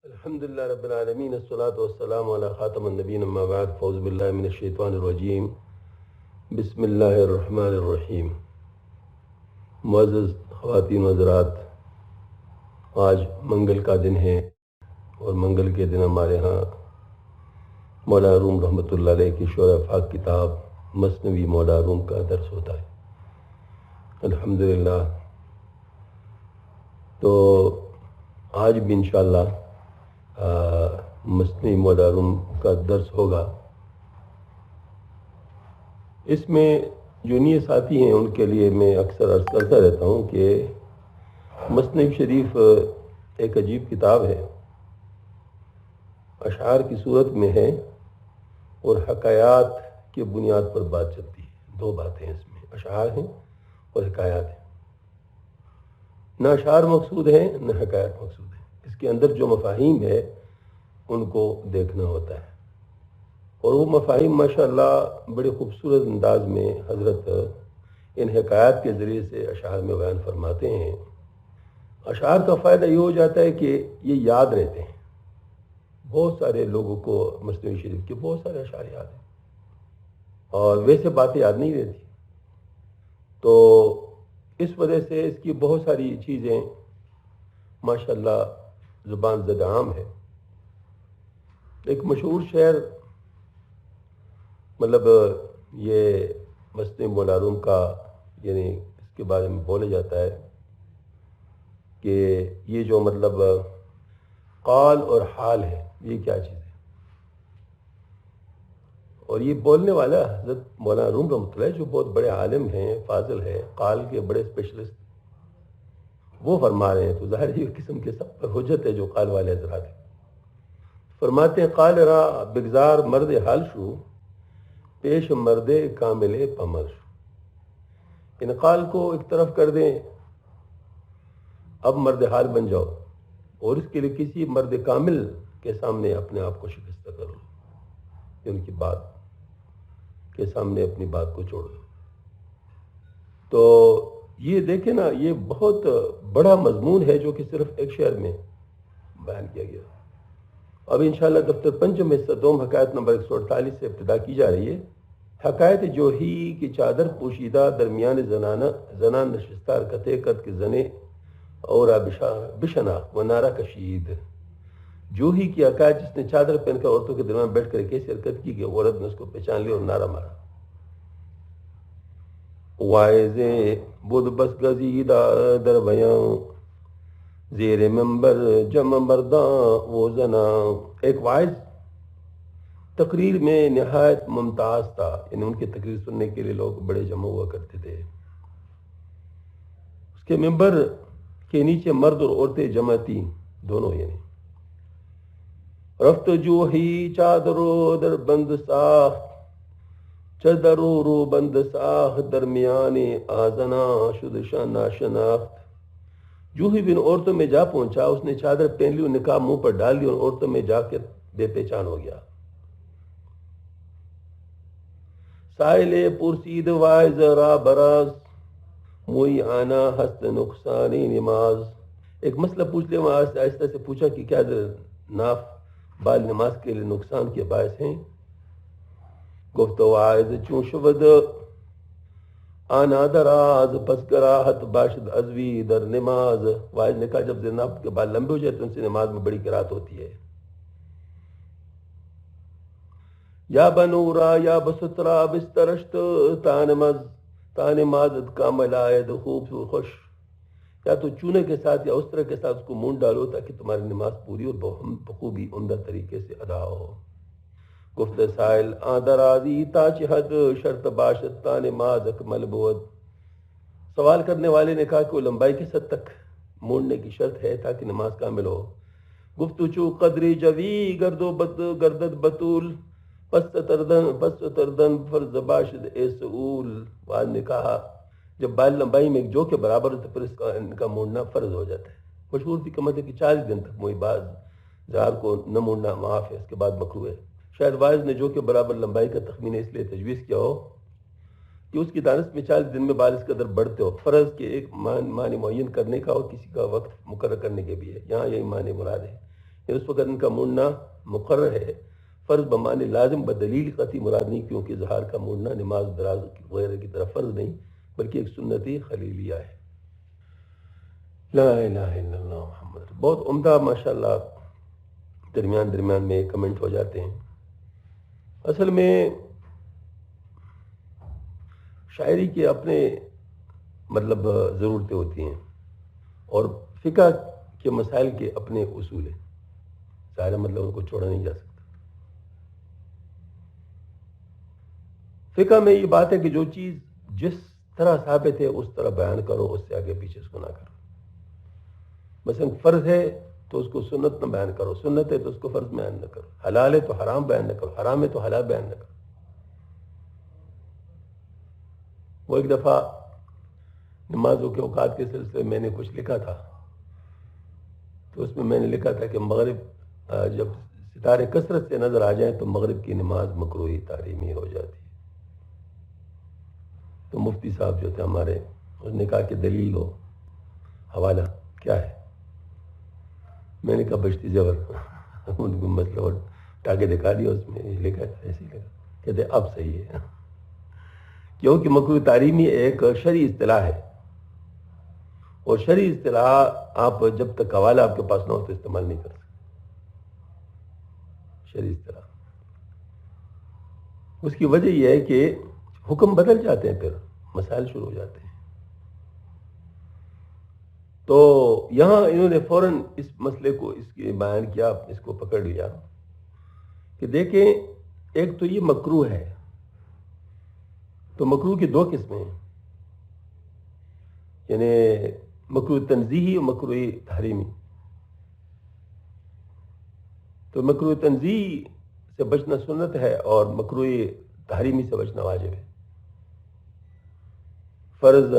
الحمد للہ رب العالمین الصلاۃ والسلام علی خاتم النبیین اما بعد فاعوذ باللہ من الشیطان الرجیم بسم اللہ الرحمن الرحیم۔ معزز خواتین و حضرات، آج منگل کا دن ہے اور منگل کے دن ہمارے ہاں مولانا روم رحمۃ اللہ علیہ کی شعر افاق کتاب مثنوی مولانا روم کا درس ہوتا ہے الحمدللہ۔ تو آج بھی انشاءاللہ مثنوی مولانا روم کا درس ہوگا۔ اس میں جو نئے ساتھی ہیں ان کے لیے میں اکثر عرض کرتا رہتا ہوں کہ مثنوی شریف ایک عجیب کتاب ہے، اشعار کی صورت میں ہے اور حکایات کی بنیاد پر بات چلتی ہے۔ دو باتیں اس میں، اشعار ہیں اور حکایات ہیں۔ نہ اشعار مقصود ہیں نہ حکایات مقصود ہیں، اس کے اندر جو مفاہیم ہے ان کو دیکھنا ہوتا ہے، اور وہ مفاہیم ماشاءاللہ بڑے خوبصورت انداز میں حضرت ان حکایات کے ذریعے سے اشعار میں بیان فرماتے ہیں۔ اشعار کا فائدہ یہ ہو جاتا ہے کہ یہ یاد رہتے ہیں۔ بہت سارے لوگوں کو مثنوی شریف کے بہت سارے اشعار یاد ہیں اور ویسے باتیں یاد نہیں رہتی، تو اس وجہ سے اس کی بہت ساری چیزیں ماشاءاللہ زبان زد عام ہے۔ ایک مشہور شعر مطلب یہ مثنوی مولانا روم کا یعنی اس کے بارے میں بولا جاتا ہے کہ یہ جو مطلب قال اور حال ہے یہ کیا چیز ہے، اور یہ بولنے والا حضرت مولانا روم رحمۃ اللہ جو بہت بڑے عالم ہیں، فاضل ہے، قال کے بڑے اسپیشلسٹ، وہ فرما رہے ہیں، تو ظاہر یہ قسم کے سب پر حجت ہے جو قال والے حضرات ہیں۔ فرماتے ہیں قال را بگزار مرد حال شو پیش مرد کامل پمر شو، ان قال کو ایک طرف کر دیں، اب مرد حال بن جاؤ اور اس کے لیے کسی مرد کامل کے سامنے اپنے آپ کو شکستہ کر لو، ان کی بات کے سامنے اپنی بات کو چھوڑ دو۔ تو یہ دیکھیں نا، یہ بہت بڑا مضمون ہے جو کہ صرف ایک شعر میں بیان کیا گیا۔ اب انشاءاللہ دفتر پنجم حصہ دوم حکایت نمبر 148 سے ابتدا کی جا رہی ہے۔ حکایت جو ہی کی چادر پوشیدہ درمیان زنان نشستار کتے قد کے زنے اور بشنا و نارا کشید، جو ہی کی حکایت جس نے چادر پہن کر عورتوں کے درمیان بیٹھ کر ایک ایسی حرکت کی کہ عورت نے اس کو پہچان لیا اور نعرہ مارا۔ وائز بدھ بس گزیدہ در بیاں زیر ممبر جمع مرداں وہ زنا، ایک وائز تقریر میں نہایت ممتاز تھا، یعنی ان کی تقریر سننے کے لیے لوگ بڑے جمع ہوا کرتے تھے۔ اس کے ممبر کے نیچے مرد اور عورتیں جمع تھی، دونوں یعنی۔ رفت جو ہی چادرو در بند ساخت چادرو رو بند ساخت درمیان آزنا شد ناشناخت، جو ہی بن عورتوں میں جا پہنچا، اس نے چادر پہن لی اور نقاب منہ پر ڈال لی اور عورتوں میں جا کے بے پہچان ہو گیا۔ سائل پرسید وائز را براز موئی آنا ہست نقصانی نماز، ایک مسئلہ پوچھ لیا، وہاں آہستہ سے پوچھا کہ کیا ناف بال نماز کے لیے نقصان کے باعث ہیں؟ گفت وائز چون شود آنا دراز پس کراہت باشد ازوی در نماز، وائز نے کہا جب ناف کے بال لمبے ہو جاتے ہیں ان سے نماز میں بڑی قرات ہوتی ہے۔ یا بنورا یا بسترا بسترشت تانمازد کا ملائد خوب خوش، یا تو چونے کے ساتھ یا اس طرح کے ساتھ اس کو مونڈ ڈالو تاکہ تمہاری نماز پوری اور بخوبی عمدہ طریقے سے ادا ہو۔ گفت سائل آدرازی تاچ حد شرط باشد تانماز اکمل بود، سوال کرنے والے نے کہا کہ وہ لمبائی کس حد تک مونڈنے کی شرط ہے تاکہ نماز کامل ہو؟ گفتو چو قدری جوی گردد بطول پس تردن فرض باشد اے سعول، بعد نے کہا جب بال لمبائی میں جو کے برابر ہوتا پھر اس کا ان کا مونڈنا فرض ہو جاتا ہے۔ مشہور تھی کہ مطلب کہ 40 دن تک موئی باز زہار کو نہ مونڈنا معاف ہے، اس کے بعد مکروہ ہے۔ شاید وائز نے جو کے برابر لمبائی کا تخمین اس لیے تجویز کیا ہو کہ اس کی دانست میں 40 دن میں بال اس قدر بڑھتے ہو، فرض کے ایک معنی معین کرنے کا اور کسی کا وقت مقرر کرنے کے بھی ہے، یہاں یہی معنی مراد ہے۔ اس وقت ان کا مڑنا مقرر ہے. فرض بمانے لازم بدلیل قطعی مراد نہیں، کیونکہ اظہار کا مڑنا نماز دراز وغیرہ کی طرف فرض نہیں بلکہ ایک سنتی خلیلیہ ہے. لا الہ الا اللہ محمد. بہت عمدہ ماشاءاللہ درمیان میں کمنٹ ہو جاتے ہیں. اصل میں شاعری کے اپنے مطلب ضرورتیں ہوتی ہیں اور فقہ کے مسائل کے اپنے اصول ہیں. ظاہر مطلب ان کو چھوڑا نہیں جا سکتا. فقہ میں یہ بات ہے کہ جو چیز جس طرح ثابت ہے اس طرح بیان کرو، اس سے آگے پیچھے اس کو نہ کرو. مثلا فرض ہے تو اس کو سنت نہ بیان کرو، سنت ہے تو اس کو فرض بیان نہ کرو، حلال ہے تو حرام بیان نہ کرو، حرام ہے تو حلال بیان نہ کرو. وہ ایک دفعہ نمازوں کے اوقات کے سلسلے میں نے کچھ لکھا تھا، تو اس میں میں نے لکھا تھا کہ مغرب جب ستارے کثرت سے نظر آ جائیں تو مغرب کی نماز مکروہی تحریمی ہو جاتی ہے. تو مفتی صاحب جو تھے ہمارے، اس نے کہا کہ دلیل ہو، حوالہ کیا ہے؟ میں نے کہا بشتی زیور. ان کو مسئلہ اور ٹاکے دکھا دیا، اس میں لکھا تھا، ایسے ہی لکھا. کہتے اب صحیح ہے، کیونکہ مکروہ تحریمی ایک شرعی اصطلاح ہے، اور شرعی اصطلاح آپ جب تک حوالہ آپ کے پاس نہ ہو تو استعمال نہیں کر سکتے. شرعی اصطلاح اس کی وجہ یہ ہے کہ حکم بدل جاتے ہیں، پھر مسائل شروع ہو جاتے ہیں. تو یہاں انہوں نے فوراً اس مسئلے کو اس کے بیان کیا، اس کو پکڑ لیا کہ دیکھیں ایک تو یہ مکروہ ہے، تو مکروہ کی دو قسمیں ہیں، یعنی مکروہ تنزیہی اور مکروہ تحریمی. تو مکروہ تنزیہی سے بچنا سنت ہے اور مکروہ تحریمی سے بچنا واجب ہے. فرض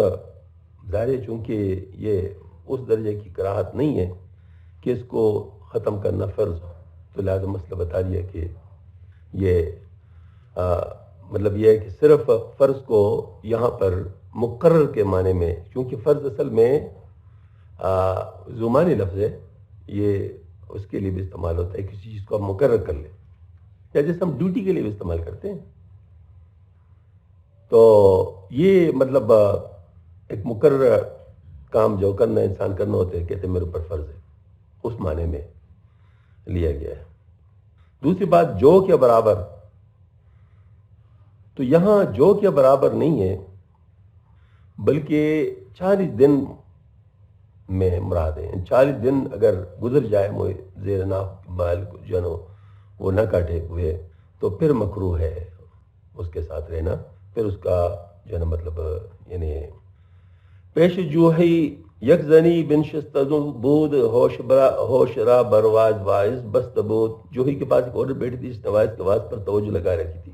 ظاہر ہے چونکہ یہ اس درجے کی کراہت نہیں ہے کہ اس کو ختم کرنا فرض ہو، تو لہٰذا مسئلہ بتا دیا کہ یہ مطلب یہ ہے کہ صرف فرض کو یہاں پر مقرر کے معنی میں، کیونکہ فرض اصل میں زمانی لفظ ہے، یہ اس کے لیے بھی استعمال ہوتا ہے کسی چیز کو آپ مقرر کر لیں، یا جیسے ہم ڈیوٹی کے لیے بھی استعمال کرتے ہیں. تو یہ مطلب ایک مقرر کام جو کرنا انسان کرنا ہوتا ہے، کہتے ہیں میرے اوپر فرض ہے، اس معنی میں لیا گیا ہے. دوسری بات جو کے برابر، تو یہاں جو کے برابر نہیں ہے بلکہ 40 دن میں مراد ہے. 40 دن اگر گزر جائے زیر ناف بال جو ہے وہ نہ کاٹے ہوئے تو پھر مکروہ ہے اس کے ساتھ رہنا. پھر اس کا جو ہے نا مطلب یعنی پیش جوہی یک زنی بن شستزوں بود ہوش را برواز واعظ بست بود. جوہی کے پاس ایک عورت بیٹھی تھی جس نے واعظ کے آواز پر توجہ لگا رکھی تھی.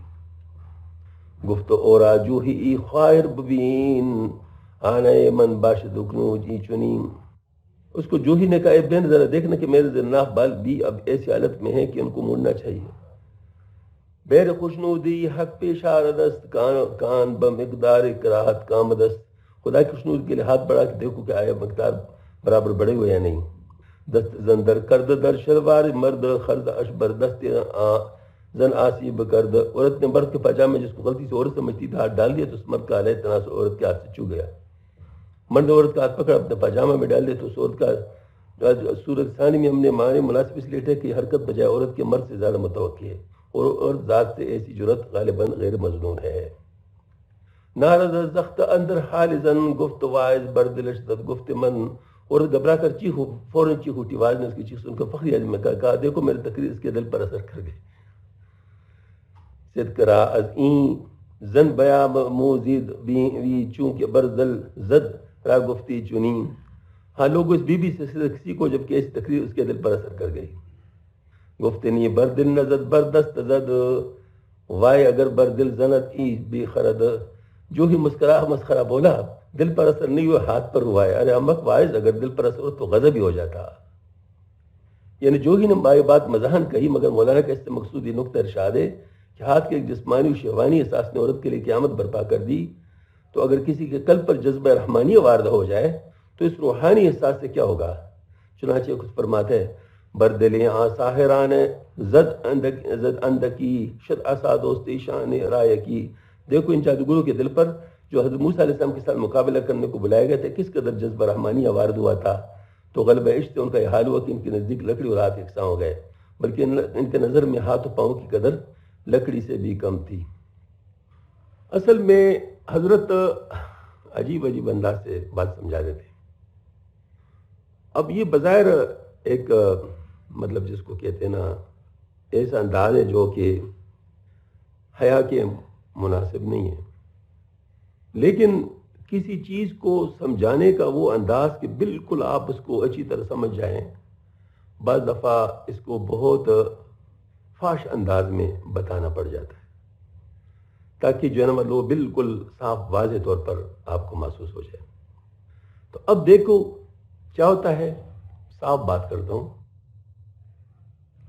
گفت اورا جوہی ای خواہر ببین آنے من باشد اکنو جی چنین. اس کو جوہی نے کہا اے بہن ذرا دیکھنا کہ میرے زرناف بال بھی اب ایسی حالت میں ہیں کہ ان کو موڑنا چاہیے. بیر خوشنودی حق پیشار دست کان بمقدار کراہت کامدست. خدا کی خوشنود کے لیے ہاتھ بڑھا کے دیکھو کہ آیا مقدار برابر بڑھے ہوئے یا نہیں. دست زندر کرد در شلوار مرد خرد اشبر دست زن آسیب کرد. عورت نے مرد کے پاجامے جس کو غلطی سے عورت سمجھتی تھی ہاتھ ڈال دیا تو اس مرد کا علیہ تناسب عورت کے ہاتھ سے چھو گیا. مرد عورت کا ہاتھ پکڑ اپنے پاجامہ میں ڈال دیا تو اس عورت کا صورت ثانی میں ہم نے معنی مناسب اس لیے ہے کہ حرکت بجائے عورت کے مرد سے زیادہ متوقع ہے اور ذات سے ایسی جرت غالباً غیر مظنون ہے. نارد زخت اندر حال زن گفت واعظ بردلش دد گفت من. اور گھبرا کر چیخو، فوراً چیخ اٹھی. واعظ نے اس کی چیخ سن کر فخری عالم میں کہا دیکھو میری تقریر اس کے دل پر اثر کر گئی. صد کرا از این زن بیا موزید وی چونکہ بردل زد را گفتی چنین. ہاں لوگوں اس بی بی سے کسی کو جب کہ ایسی تقریر اس کے دل پر اثر کر گئی. گفتنی بردل نزد بردست زد وائے اگر بردل زنت ای بی خرد. جو ہی مسخرہ بولا، دل پر اثر نہیں ہوا، ہاتھ پر ہوا ہے. ارے امک واعظ اگر دل پر اثر ہو تو غضب ہی ہو جاتا. یعنی جو ہی نے بات مزاحن کہی، مگر مولانا کا اس سے مقصود یہ نقطہ ارشاد ہے کہ ہاتھ کے ایک جسمانی و شہوانی احساس نے عورت کے لیے قیامت برپا کر دی، تو اگر کسی کے قلب پر جذبہ رحمانی واردہ ہو جائے تو اس روحانی احساس سے کیا ہوگا؟ چنانچہ کچھ فرماتا ہے بردلی ساحران زد اندکی شد اسا دوستی شان رائے کی. دیکھو ان جادوگروں کے دل پر جو حضرت موسیٰ علیہ السلام کے ساتھ مقابلہ کرنے کو بلائے گئے تھے کس قدر جذبہ رحمانی وارد ہوا تھا. تو غلبہ عشق سے ان کا یہ حال ہوا کہ ان کے نزدیک لکڑی اور ہاتھ یکساں ہو گئے، بلکہ ان کے نظر میں ہاتھ و پاؤں کی قدر لکڑی سے بھی کم تھی. اصل میں حضرت عجیب عجیب انداز سے بات سمجھا دیتے ہیں. اب یہ بظاہر ایک مطلب جس کو کہتے ہیں نا ایسا انداز ہے جو کہ حیا کے مناسب نہیں ہے، لیکن کسی چیز کو سمجھانے کا وہ انداز کہ بالکل آپ اس کو اچھی طرح سمجھ جائیں، بعض دفعہ اس کو بہت فاش انداز میں بتانا پڑ جاتا ہے تاکہ جو ہے نا مطلب بالکل صاف واضح طور پر آپ کو محسوس ہو جائے. تو اب دیکھو کیا ہوتا ہے، صاف بات کرتا ہوں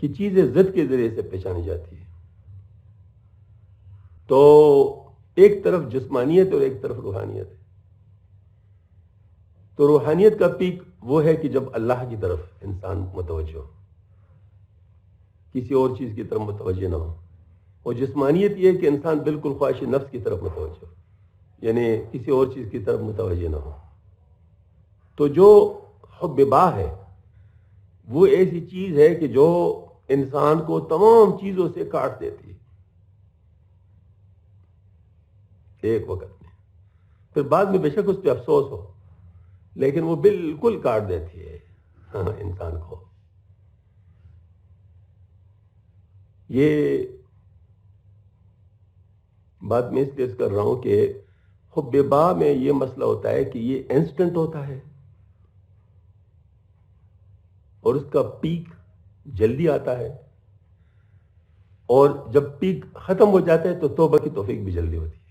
کہ چیزیں ضد کے ذریعے سے پہچانی جاتی ہے. تو ایک طرف جسمانیت اور ایک طرف روحانیت ہے. تو روحانیت کا پیک وہ ہے کہ جب اللہ کی طرف انسان متوجہ ہو، کسی اور چیز کی طرف متوجہ نہ ہو. اور جسمانیت یہ ہے کہ انسان بالکل خواہش نفس کی طرف متوجہ ہو، یعنی کسی اور چیز کی طرف متوجہ نہ ہو. تو جو حب باہ ہے وہ ایسی چیز ہے کہ جو انسان کو تمام چیزوں سے کاٹ دیتی ہے ایک وقت میں. پھر بعد میں بے شک اس پہ افسوس ہو، لیکن وہ بالکل کاٹ دیتی ہے انسان کو. یہ بات میں اس لیے کر رہا ہوں کہ حب باہ میں یہ مسئلہ ہوتا ہے کہ یہ انسٹنٹ ہوتا ہے اور اس کا پیک جلدی آتا ہے، اور جب پیک ختم ہو جاتا ہے تو توبہ کی توفیق بھی جلدی ہوتی ہے.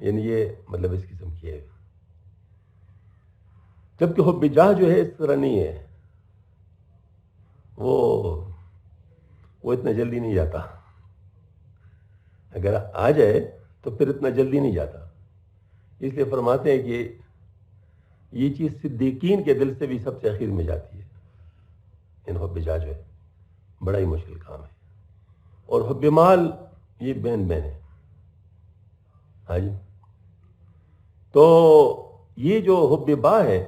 یعنی یہ مطلب اس قسم کی ہے. جبکہ حب جاہ جو ہے اس طرح نہیں ہے، وہ اتنا جلدی نہیں جاتا. اگر آ جائے تو پھر اتنا جلدی نہیں جاتا. اس لیے فرماتے ہیں کہ یہ چیز صدیقین کے دل سے بھی سب سے اخیر میں جاتی ہے. ان حب جاہ جو ہے بڑا ہی مشکل کام ہے. اور حب مال یہ بین ہے. ہاں جی. تو یہ جو حب باہ ہے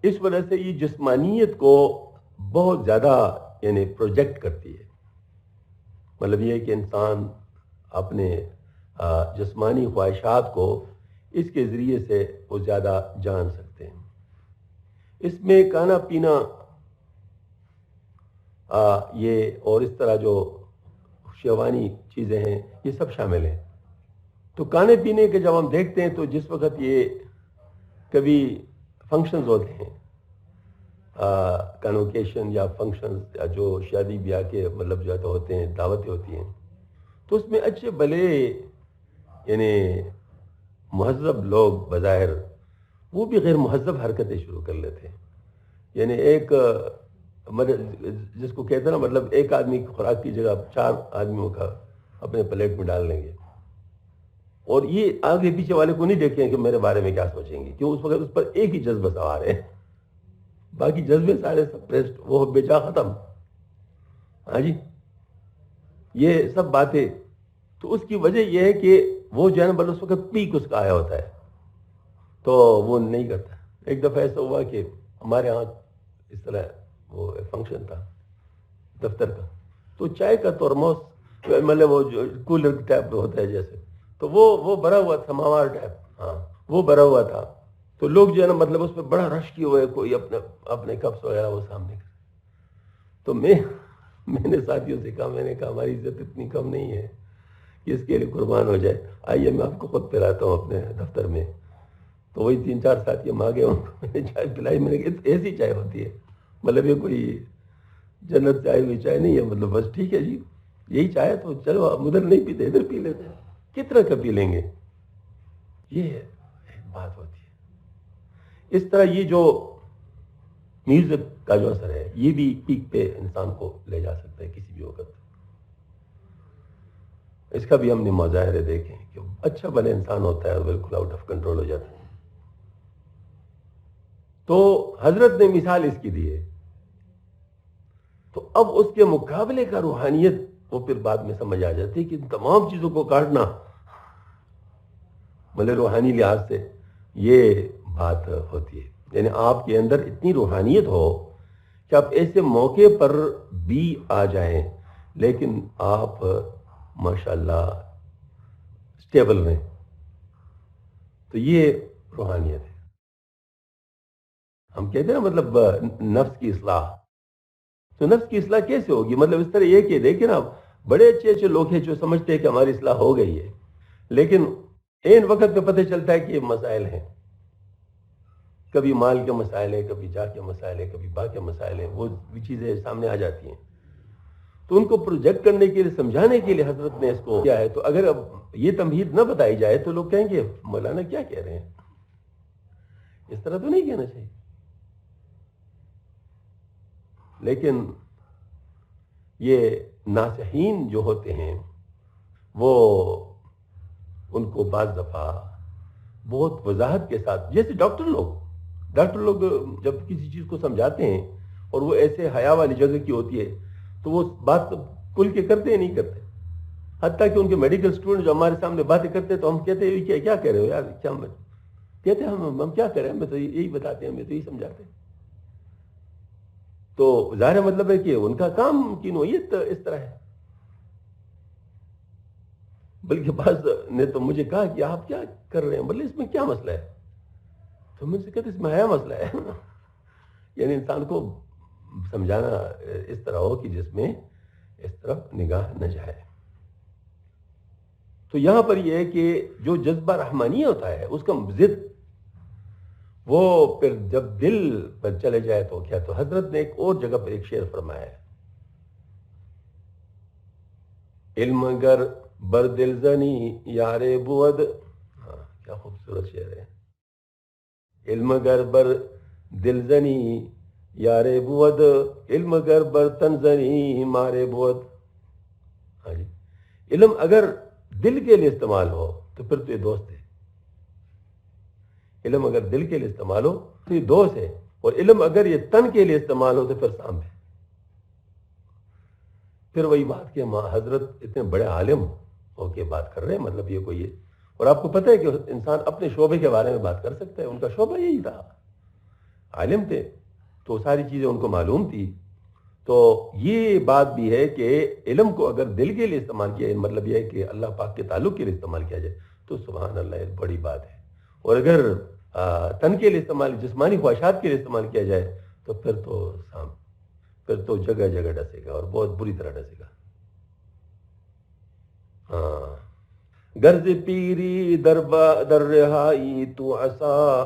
اس وجہ سے یہ جسمانیت کو بہت زیادہ یعنی پروجیکٹ کرتی ہے. مطلب یہ ہے کہ انسان اپنے جسمانی خواہشات کو اس کے ذریعے سے وہ زیادہ جان سکتے ہیں. اس میں کھانا پینا یہ اور اس طرح جو شیوانی چیزیں ہیں یہ سب شامل ہیں. تو کھانے پینے کے جب ہم دیکھتے ہیں تو جس وقت یہ کبھی فنکشنز ہوتے ہیں، کنوکیشن یا فنکشنز جو شادی بیاہ کے مطلب جو ہوتے ہیں، دعوتیں ہوتی ہیں، تو اس میں اچھے بھلے یعنی مہذب لوگ بظاہر وہ بھی غیر مہذب حرکتیں شروع کر لیتے ہیں. یعنی ایک جس کو کہتے ہیں نا مطلب ایک آدمی کی خوراک کی جگہ 4 آدمیوں کا اپنے پلیٹ میں ڈال لیں گے، اور یہ آگے پیچھے والے کو نہیں دیکھیں کہ میرے بارے میں کیا سوچیں گے، کیوں اس وقت اس پر ایک ہی جذبہ سوار ہے، باقی جذبے سارے سپریسڈ، وہ بے جا ختم. ہاں جی. یہ سب باتیں تو اس کی وجہ یہ ہے کہ وہ جو ہے نا اس وقت پیک اس کا آیا ہوتا ہے تو وہ نہیں کرتا. ایک دفعہ ایسا ہوا کہ ہمارے ہاں اس طرح وہ فنکشن تھا دفتر کا، تو چائے کا ترموس مطلب وہ جو کولر ٹائپ ہوتا ہے جیسے، تو وہ بھرا ہوا تھا، سماوار ٹائپ، ہاں وہ بھرا ہوا تھا. تو لوگ جو ہے نا مطلب اس پہ بڑا رش کیے ہوئے، کوئی اپنے کپس وغیرہ وہ سامنے کر. تو میں نے ساتھیوں سے کہا، میں نے کہا ہماری عزت اتنی کم نہیں ہے کہ اس کے لیے قربان ہو جائے، آئیے میں آپ کو خود پلاتا ہوں اپنے دفتر میں. تو وہی 3-4 ساتھی ہم آگے ہوں، میں نے چائے پلائی. میں نے کہا ایسی چائے ہوتی ہے، مطلب یہ کوئی جنت سے آئی ہوئی چائے نہیں ہے، مطلب بس ٹھیک ہے جی یہی چائے تو چلو ہم ادھر نہیں پیتے ادھر پی لیتے ہیں، کتنا کا پی لیں گے. یہ ایک بات ہوتی ہے. اس طرح یہ جو میوزک کا جو اثر ہے یہ بھی پیک پہ انسان کو لے جا سکتا ہے کسی بھی وقت. اس کا بھی ہم نے مظاہرے دیکھے کہ اچھا بھلے انسان ہوتا ہے اور بالکل آؤٹ آف کنٹرول ہو جاتا ہے. تو حضرت نے مثال اس کی دی ہے تو اب اس کے مقابلے کا روحانیت وہ پھر بعد میں سمجھ آ جاتی ہے کہ ان تمام چیزوں کو کاٹنا مطلب روحانی لحاظ سے یہ بات ہوتی ہے. یعنی آپ کے اندر اتنی روحانیت ہو کہ آپ ایسے موقع پر بھی آ جائیں لیکن آپ ماشاءاللہ اسٹیبل رہیں. تو یہ روحانیت ہے. ہم کہتے ہیں نا مطلب نفس کی اصلاح. تو نفس کی اصلاح کیسے ہوگی؟ مطلب اس طرح یہ کہ دیکھیں نا بڑے اچھے اچھے لوگ ہیں جو سمجھتے ہیں کہ ہماری اصلاح ہو گئی ہے لیکن این وقت پہ پتہ چلتا ہے کہ یہ مسائل ہیں. کبھی مال کے مسائل ہیں, کبھی جا کے مسائل ہیں, کبھی با کے مسائل ہیں, وہ بھی چیزیں سامنے آ جاتی ہیں. تو ان کو پروجیکٹ کرنے کے لیے, سمجھانے کے لیے حضرت نے اس کو کیا ہے. تو اگر اب یہ تمہید نہ بتائی جائے تو لوگ کہیں گے مولانا کیا کہہ رہے ہیں, اس طرح تو نہیں کہنا چاہیے. لیکن یہ ناصحین جو ہوتے ہیں وہ ان کو بعض دفعہ بہت وضاحت کے ساتھ, جیسے ڈاکٹر لوگ جب کسی چیز کو سمجھاتے ہیں اور وہ ایسے حیا والی جگہ کی ہوتی ہے تو وہ بات کھل کے کرتے ہیں نہیں کرتے. حتیٰ کہ ان کے میڈیکل اسٹوڈنٹ جو ہمارے سامنے باتیں کرتے ہیں تو ہم کہتے ہیں کیا کہہ رہے ہو یار, کیا کہتے ہیں ہم کیا کہہ رہے ہیں, ہمیں تو یہی بتاتے ہیں, ہمیں تو یہی سمجھاتے ہیں. تو ظاہر مطلب ہے کہ ان کا کام کی نوعیت اس طرح ہے. بلکہ بعض نے تو مجھے کہا کہ آپ کیا کر رہے ہیں, مطلب اس میں کیا مسئلہ ہے. تو مجھ سے کہتے اس میں ہے مسئلہ ہے. یعنی انسان کو سمجھانا اس طرح ہو کہ جس میں اس طرف نگاہ نہ جائے. تو یہاں پر یہ ہے کہ جو جذبہ رحمانیہ ہوتا ہے اس کا ضد وہ پھر جب دل پر چلے جائے تو کیا. تو حضرت نے ایک اور جگہ پر ایک شعر فرمایا ہے, علم گر بر دل زنی یار بود. کیا خوبصورت شعر ہے. علم گر بر دل زنی یار بود, علم گر بر تن زنی مارے بود. ہاں جی, علم اگر دل کے لیے استعمال ہو تو پھر تو یہ دوست ہے. علم اگر دل کے لیے استعمال ہو تو یہ دوست ہے, اور علم اگر یہ تن کے لیے استعمال ہو تو پھر سام ہے. پھر وہی بات کہ حضرت اتنے بڑے عالم ہو کے بات کر رہے ہیں, مطلب یہ کوئی ہے. اور آپ کو پتہ ہے کہ انسان اپنے شعبے کے بارے میں بات کر سکتا ہے, ان کا شعبہ یہی تھا, عالم تھے تو ساری چیزیں ان کو معلوم تھی. تو یہ بات بھی ہے کہ علم کو اگر دل کے لیے استعمال کیا جائے, مطلب یہ ہے کہ اللہ پاک کے تعلق کے لیے استعمال کیا جائے تو سبحان اللہ ایک بڑی بات ہے. اور اگر تن کے لیے استعمال, جسمانی خواہشات کے لیے استعمال کیا جائے تو پھر تو سام, پھر تو جگہ جگہ ڈسے گا اور بہت بری طرح ڈسے گا. ہاں, غرض پیری در رہائی تو عصا,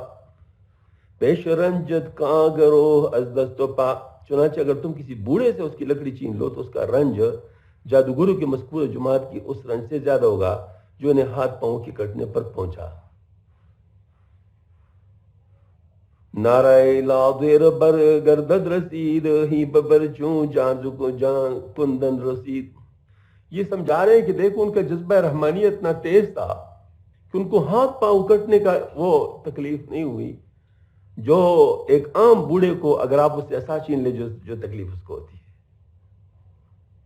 پیش رنجت کاں گرو از دست و پا. چنانچہ اگر تم کسی بوڑھے سے اس کی لکڑی چھین لو تو اس کا رنج جادوگروں کی مذکور جماعت کی اس رنج سے زیادہ ہوگا جو انہیں ہاتھ پاؤں کے کٹنے پر پہنچا. نعرہ لا دیر بر گردد رسید ہی ببر چون جان زکو جان کندن رسید. یہ سمجھا رہے ہیں کہ دیکھو ان کا جذبہ رحمانیت اتنا تیز تھا کہ ان کو ہاتھ پاؤں کٹنے کا وہ تکلیف نہیں ہوئی جو ایک عام بوڑھے کو اگر آپ اس سے عصا چھین لے جو تکلیف اس کو ہوتی ہے.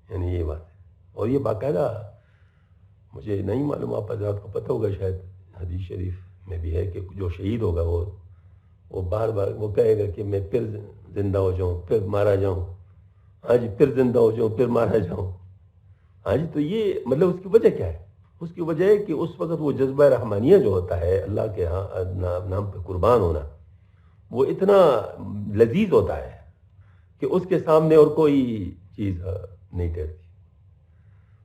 یعنی یہ بات ہے. اور یہ باقاعدہ مجھے نہیں معلوم, آپ حضرات کو پتہ ہوگا شاید, حدیث شریف میں بھی ہے کہ جو شہید ہوگا وہ بار بار وہ کہے گا کہ میں پھر زندہ ہو جاؤں, پھر مارا جاؤں, ہاں جی, پھر زندہ ہو جاؤں, پھر مارا جاؤں. ہاں جی, تو یہ مطلب اس کی وجہ کیا ہے؟ اس کی وجہ ہے کہ اس وقت وہ جذبہ رحمانیہ جو ہوتا ہے, اللہ کے ہاں نام پہ قربان ہونا, وہ اتنا لذیذ ہوتا ہے کہ اس کے سامنے اور کوئی چیز نہیں ٹھہرتی.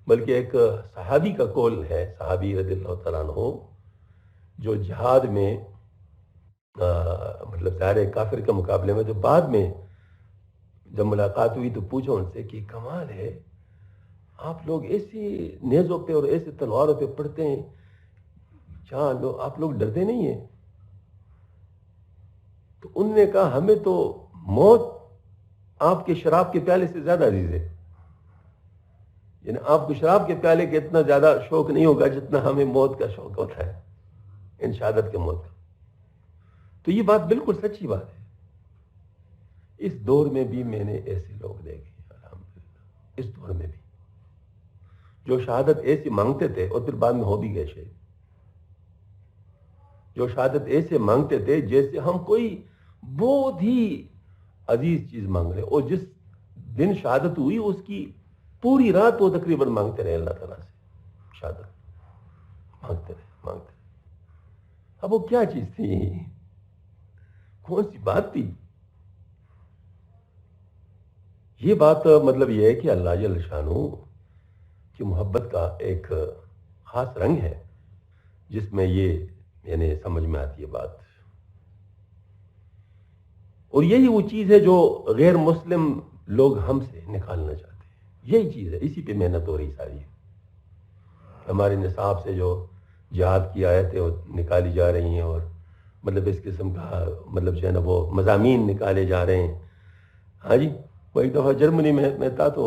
بلکہ ایک صحابی کا قول ہے, صحابی رضی اللہ تعالیٰ عنہ, جو جہاد میں مطلب ظاہر کافر کے مقابلے میں, جو بعد میں جب ملاقات ہوئی تو پوچھا ان سے کہ کمال ہے, آپ لوگ ایسی نیزوں پہ اور ایسے تلواروں پہ پڑھتے ہیں, جہاں آپ لوگ ڈرتے نہیں ہیں؟ تو انہوں نے کہا ہمیں تو موت آپ کے شراب کے پیالے سے زیادہ عزیز ہے. یعنی آپ کو شراب کے پیالے کے اتنا زیادہ شوق نہیں ہوگا جتنا ہمیں موت کا شوق ہوتا ہے, ان شہادت کے موت کا. تو یہ بات بالکل سچی بات ہے. اس دور میں بھی میں نے ایسے لوگ دیکھے, اس دور میں بھی جو شہادت ایسے مانگتے تھے اور پھر بعد میں ہو بھی گئے شہید، جو شہادت ایسے مانگتے تھے جیسے ہم کوئی بہت ہی عزیز چیز مانگ رہے، اور جس دن شہادت ہوئی اس کی پوری رات وہ تقریباً مانگتے رہے اللہ تعالیٰ سے شہادت، مانگتے رہے۔ اب وہ کیا چیز تھی، کون سی بات تھی؟ یہ بات مطلب یہ ہے کہ اللہ جل شانہ کی محبت کا ایک خاص رنگ ہے جس میں یہ یعنی سمجھ میں آتی ہے بات، اور یہی وہ چیز ہے جو غیر مسلم لوگ ہم سے نکالنا چاہتے ہیں، یہی چیز ہے، اسی پہ محنت ہو رہی ساری ہے۔ ہمارے نصاب سے جو جہاد کی آیتیں وہ نکالی جا رہی ہیں، اور مطلب اس قسم کا مطلب جو ہے نا وہ مضامین نکالے جا رہے ہیں۔ ہاں جی، وہ ایک دفعہ جرمنی میں تھا، تو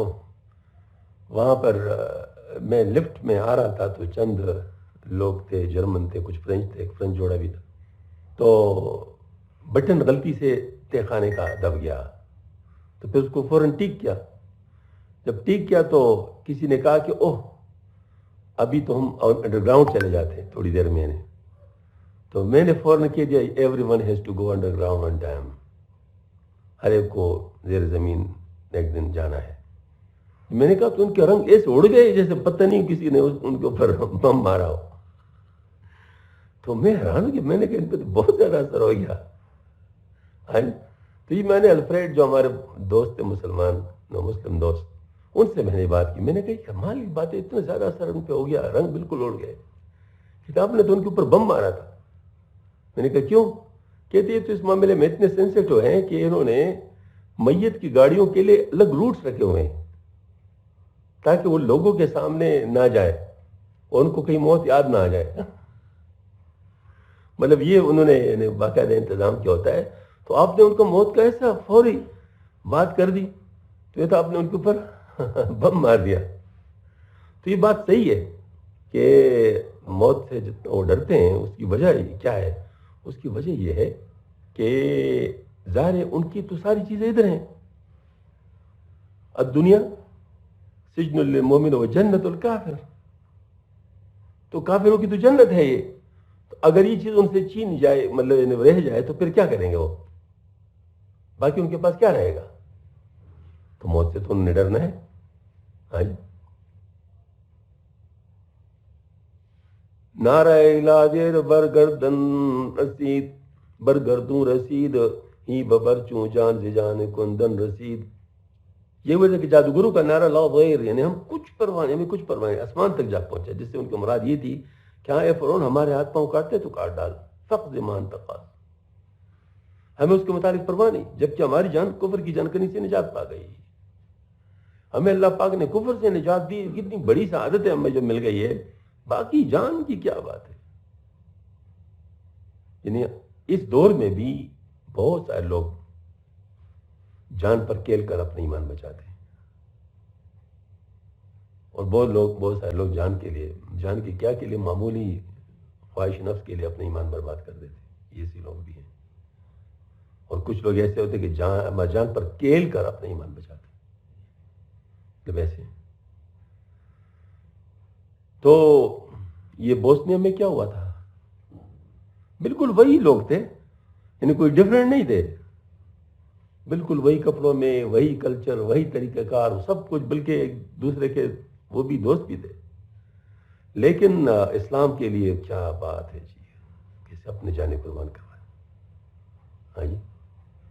وہاں پر میں لفٹ میں آ رہا تھا، تو چند لوگ تھے، جرمن تھے، کچھ فرینچ تھے، ایک فرینچ جوڑا بھی تھا، تو بٹن غلطی سے تہ خانے کا دب گیا، تو پھر اس کو فوراً ٹھیک کیا۔ جب ٹھیک کیا تو کسی نے کہا کہ اوہ ابھی تو ہم انڈر گراؤنڈ چلے جاتے ہیں تھوڑی دیر میں نے، تو میں نے فوراً کہہ دیا everyone has to go underground on time, ہر ایک کو زیر زمین ایک دن جانا ہے۔ میں نے کہا تو ان کے رنگ ایسے اڑ گئے جیسے پتہ نہیں کسی نے ان کے اوپر بم مارا ہو۔ تو میں حیران ہوں کہ میں نے کہا ان پہ تو بہت زیادہ اثر ہو گیا۔ تو یہ میں نے الفریڈ جو ہمارے دوست تھے مسلمان نو مسلم دوست، ان سے میں نے بات کی، میں نے کہا کمال کی بات ہے، اتنا زیادہ اثر ان پہ ہو گیا، رنگ بالکل اڑ گئے۔ کتاب نے تو ان کے اوپر بم مارا تھا۔ میں نے کہا کیوں؟ کہتے ہیں تو اس معاملے میں اتنے سینسیٹیو ہیں کہ انہوں نے میت کی گاڑیوں کے لیے الگ روٹس رکھے ہوئے ہیں تاکہ وہ لوگوں کے سامنے نہ جائے اور ان کو کہیں موت یاد نہ آ جائے۔ مطلب یہ انہوں نے باقاعدہ انتظام کیا ہوتا ہے۔ تو آپ نے ان کو موت کا ایسا فوری بات کر دی، تو یہ تو آپ نے ان کے اوپر بم مار دیا۔ تو یہ بات صحیح ہے کہ موت سے جتنا وہ ڈرتے ہیں اس کی وجہ کیا ہے؟ اس کی وجہ یہ ہے کہ ظاہر ہے ان کی تو ساری چیزیں ادھر ہیں، الدنیا سجن للمومن و جنت الکافر، تو کافروں کی تو جنت ہے یہ، تو اگر یہ چیز ان سے چھین جائے مطلب رہ جائے تو پھر کیا کریں گے وہ؟ باقی ان کے پاس کیا رہے گا؟ تو موت سے تو انہوں نے ڈرنا ہے۔ ہاں جی، نعرہ علاجر برگردن رسید، برگردوں رسید ہی ببر چوں جان سے جان کندن رسید۔ یہ وجہ کہ جادوگروں کا نعرہ لا غیر، یعنی ہم کچھ پرواہ نہیں، ہمیں کچھ پرواہ نہیں، آسمان تک جا پہنچا، جس سے ان کی مراد یہ تھی کہ ہاں اے فرعون ہمارے ہاتھ پاؤں کاٹتے تو کاٹ ڈال، فقط مان تقاض، ہمیں اس کے متعلق پرواہ نہیں، جبکہ ہماری جان کفر کی جانکنی سے نجات پا گئی، ہمیں اللہ پاک نے کفر سے نجات دی، کتنی بڑی سعادت ہے ہمیں جو مل گئی ہے، باقی جان کی کیا بات ہے۔ یعنی اس دور میں بھی بہت سارے لوگ جان پر کھیل کر اپنا ایمان بچاتے ہیں، اور بہت سارے لوگ جان کے کیا کے لیے معمولی خواہش نفس کے لیے اپنا ایمان برباد کر دیتے ہیں، ایسے لوگ بھی ہیں۔ اور کچھ لوگ ایسے ہوتے ہیں کہ جان پر کھیل کر اپنا ایمان بچاتے ہیں، جب ایسے ہیں۔ تو یہ بوسنیا میں کیا ہوا تھا؟ بالکل وہی لوگ تھے، یعنی کوئی ڈفرینٹ نہیں تھے، بالکل وہی کپڑوں میں، وہی کلچر، وہی طریقہ کار، سب کچھ، بلکہ ایک دوسرے کے وہ بھی دوست بھی تھے، لیکن اسلام کے لیے کیا بات ہے جی، کیسے اپنے جانیں قربان کروائے، ہاں جی،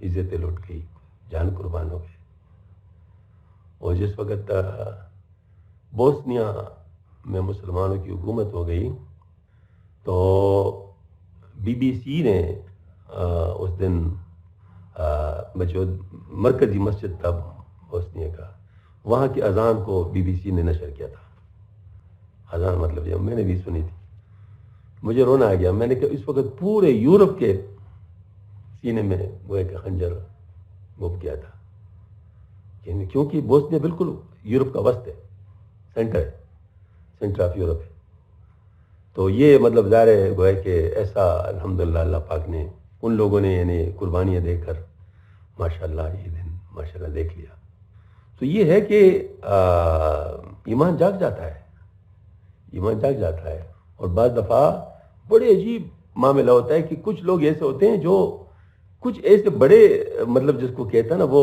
عزتیں لوٹ گئی، جان قربان ہو گئے۔ اور جس وقت بوسنیا میں مسلمانوں کی حکومت ہو گئی تو بی بی سی نے اس دن جو مرکزی مسجد تھا بوسنیا کا، وہاں کی اذان کو بی بی سی نے نشر کیا تھا۔ اذان مطلب یہ میں نے بھی سنی تھی، مجھے رونا آ گیا۔ میں نے کہا اس وقت پورے یورپ کے سینے میں وہ ایک خنجر گھپ گیا تھا، کیونکہ بوسنیا بالکل یورپ کا وسط ہے، سینٹر آف یورپ ہے۔ تو یہ مطلب ظاہر ہے گویا کہ ایسا الحمدللہ اللہ پاک نے ان لوگوں نے یعنی قربانیاں دے کر ماشاءاللہ یہ دن ماشاءاللہ دیکھ لیا۔ تو یہ ہے کہ ایمان جاگ جاتا ہے، ایمان جاگ جاتا ہے. اور بعض دفعہ بڑے عجیب معاملہ ہوتا ہے کہ کچھ لوگ ایسے ہوتے ہیں جو کچھ ایسے بڑے مطلب جس کو کہتا ہے نا وہ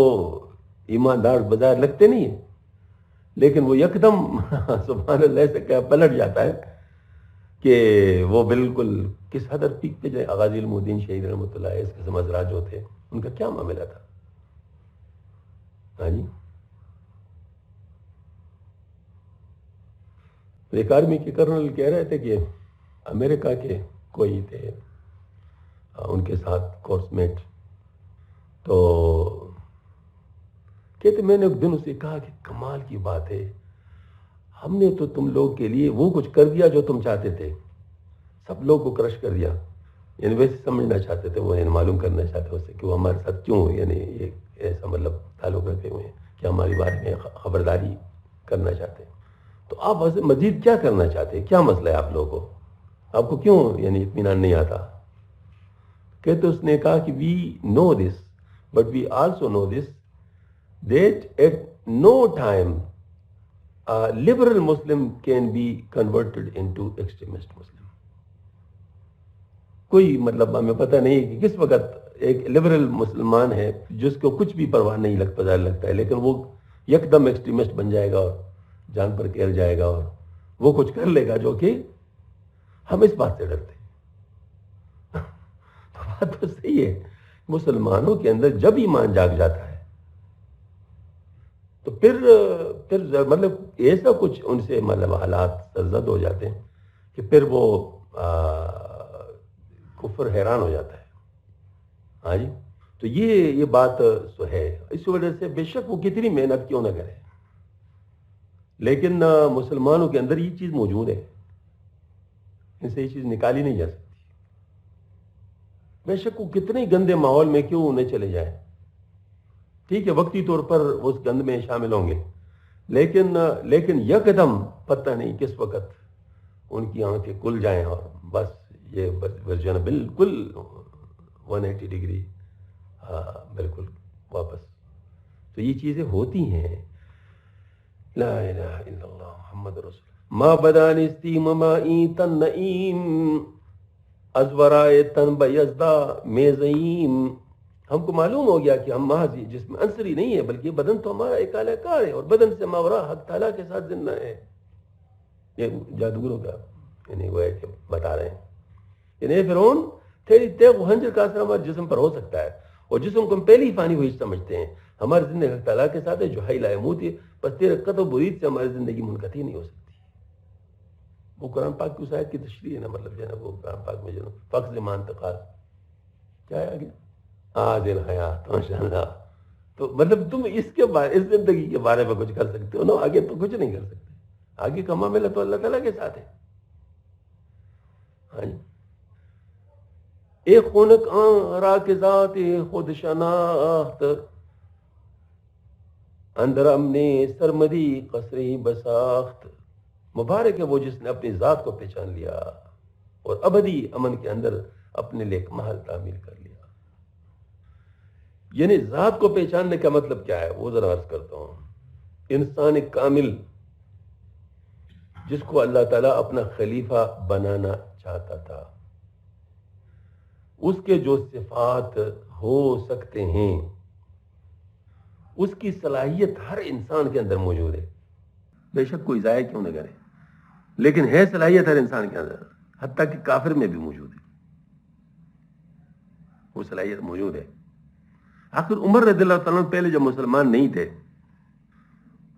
ایماندار بظاہر لگتے نہیں ہیں، لیکن وہ یکدم سبحان اللہ سے کیا پلٹ جاتا ہے کہ وہ بالکل کس حد پیک پہ جائے. غازی المدین شہید رحمۃ اللہ اس قسم حضرات جو تھے ان کا کیا معاملہ تھا. ہاں جی، ایک آرمی کے کرنل کہہ رہے تھے کہ امریکہ کے کوئی تھے ان کے ساتھ کورس میٹ، تو کہتے میں نے ایک دن اسے کہا کہ کمال کی بات ہے، ہم نے تو تم لوگ کے لیے وہ کچھ کر دیا جو تم چاہتے تھے، سب لوگ کو کرش کر دیا. یعنی ویسے سمجھنا چاہتے تھے وہ، یعنی معلوم کرنا چاہتے اسے کہ وہ ہمارے ساتھ کیوں یعنی یہ ایسا مطلب تعلق رکھے ہوئے ہیں کہ ہماری بارے میں خبرداری کرنا چاہتے ہیں. تو آپ مزید کیا کرنا چاہتے ہیں، کیا مسئلہ ہے آپ لوگوں کو، آپ کو کیوں یعنی اطمینان نہیں آتا. کہتے اس نے کہا کہ we know this but we also know this that at no time liberal Muslim can be converted into extremist Muslim. کوئی مطلب ہمیں پتہ نہیں ہے کہ کس وقت ایک لبرل مسلمان ہے جس کو کچھ بھی پرواہ نہیں لگتا ہے، لیکن وہ یکدم ایکسٹریمسٹ بن جائے گا اور جان پر کھیل جائے گا اور وہ کچھ کر لے گا جو کہ ہم اس بات سے ڈرتے ہیں. تو بات تو صحیح ہے، مسلمانوں کے اندر جب ایمان جاگ جاتا ہے تو پھر مطلب ایسا کچھ ان سے مطلب حالات سرزد ہو جاتے ہیں کہ پھر وہ کفر حیران ہو جاتا ہے. ہاں جی، تو یہ بات تو ہے. اس وجہ سے بے شک وہ کتنی محنت کیوں نہ کرے، لیکن مسلمانوں کے اندر یہ چیز موجود ہے، ان سے یہ چیز نکالی نہیں جا سکتی. بے شک وہ کتنے گندے ماحول میں کیوں انہیں چلے جائیں، ٹھیک ہے وقتی طور پر اس گند میں شامل ہوں گے، لیکن یکدم پتہ نہیں کس وقت ان کی آنکھیں کھل جائیں اور بس یہ ورژن بالکل 180 ڈگری بالکل واپس. تو یہ چیزیں ہوتی ہیں. لا الہ الا اللہ محمد رسول ما بدانستی ممائی تن نعیم از ورائے تن بیزدہ میزعیم. ہم کو معلوم ہو گیا کہ ہم محض جس میں عنصری نہیں ہے بلکہ بدن تو ہمارا ایک اعلی کار ہے اور بدن سے ماورا حق تعالیٰ کے ساتھ زندہ ہے. یہ جادوگروں کا یعنی وہ ہے کہ بتا رہے ہیں یعنی فرعون تیری تیغ و خنجر کا اثر ہمارے جسم پر ہو سکتا ہے اور جسم کو ہم پہلی فانی ہوئی سمجھتے ہیں، ہماری زندگی حق تعالیٰ کے ساتھ ہے جو حی لا یموت ہے، بس تیرے قطع و برید سے ہماری زندگی منقطع نہیں ہو سکتی. وہ قرآن پاک کی اس آیت کی تشریح ہے نا، مطلب جو ہے نا وہ قرآن پاک میں جو ہے فقز مان انتقال کیا ہے آگے عادل حیات ماشاء اللہ. تو مطلب تم اس زندگی کے بارے میں کچھ کر سکتے ہو نا، آگے تو کچھ نہیں کر سکتے، آگے کا معاملہ تو اللہ تعالیٰ کے ساتھ ہے. ہاں جی، ایک خونک را کے ذات خود شناخت اندر امنے سرمدی قصری بساخت. مبارک ہے وہ جس نے اپنی ذات کو پہچان لیا اور ابدی امن کے اندر اپنے لیے ایک محل تعمیر کر لیا. یعنی ذات کو پہچاننے کا مطلب کیا ہے وہ ذرا عرض کرتا ہوں. انسان کامل جس کو اللہ تعالیٰ اپنا خلیفہ بنانا چاہتا تھا، اس کے جو صفات ہو سکتے ہیں اس کی صلاحیت ہر انسان کے اندر موجود ہے. بے شک کوئی ضائع کیوں نہ کرے، لیکن ہے صلاحیت ہر انسان کے اندر، حتیٰ کہ کافر میں بھی موجود ہے، وہ صلاحیت موجود ہے. آخر عمر رضی اللہ تعالیٰ پہلے جب مسلمان نہیں تھے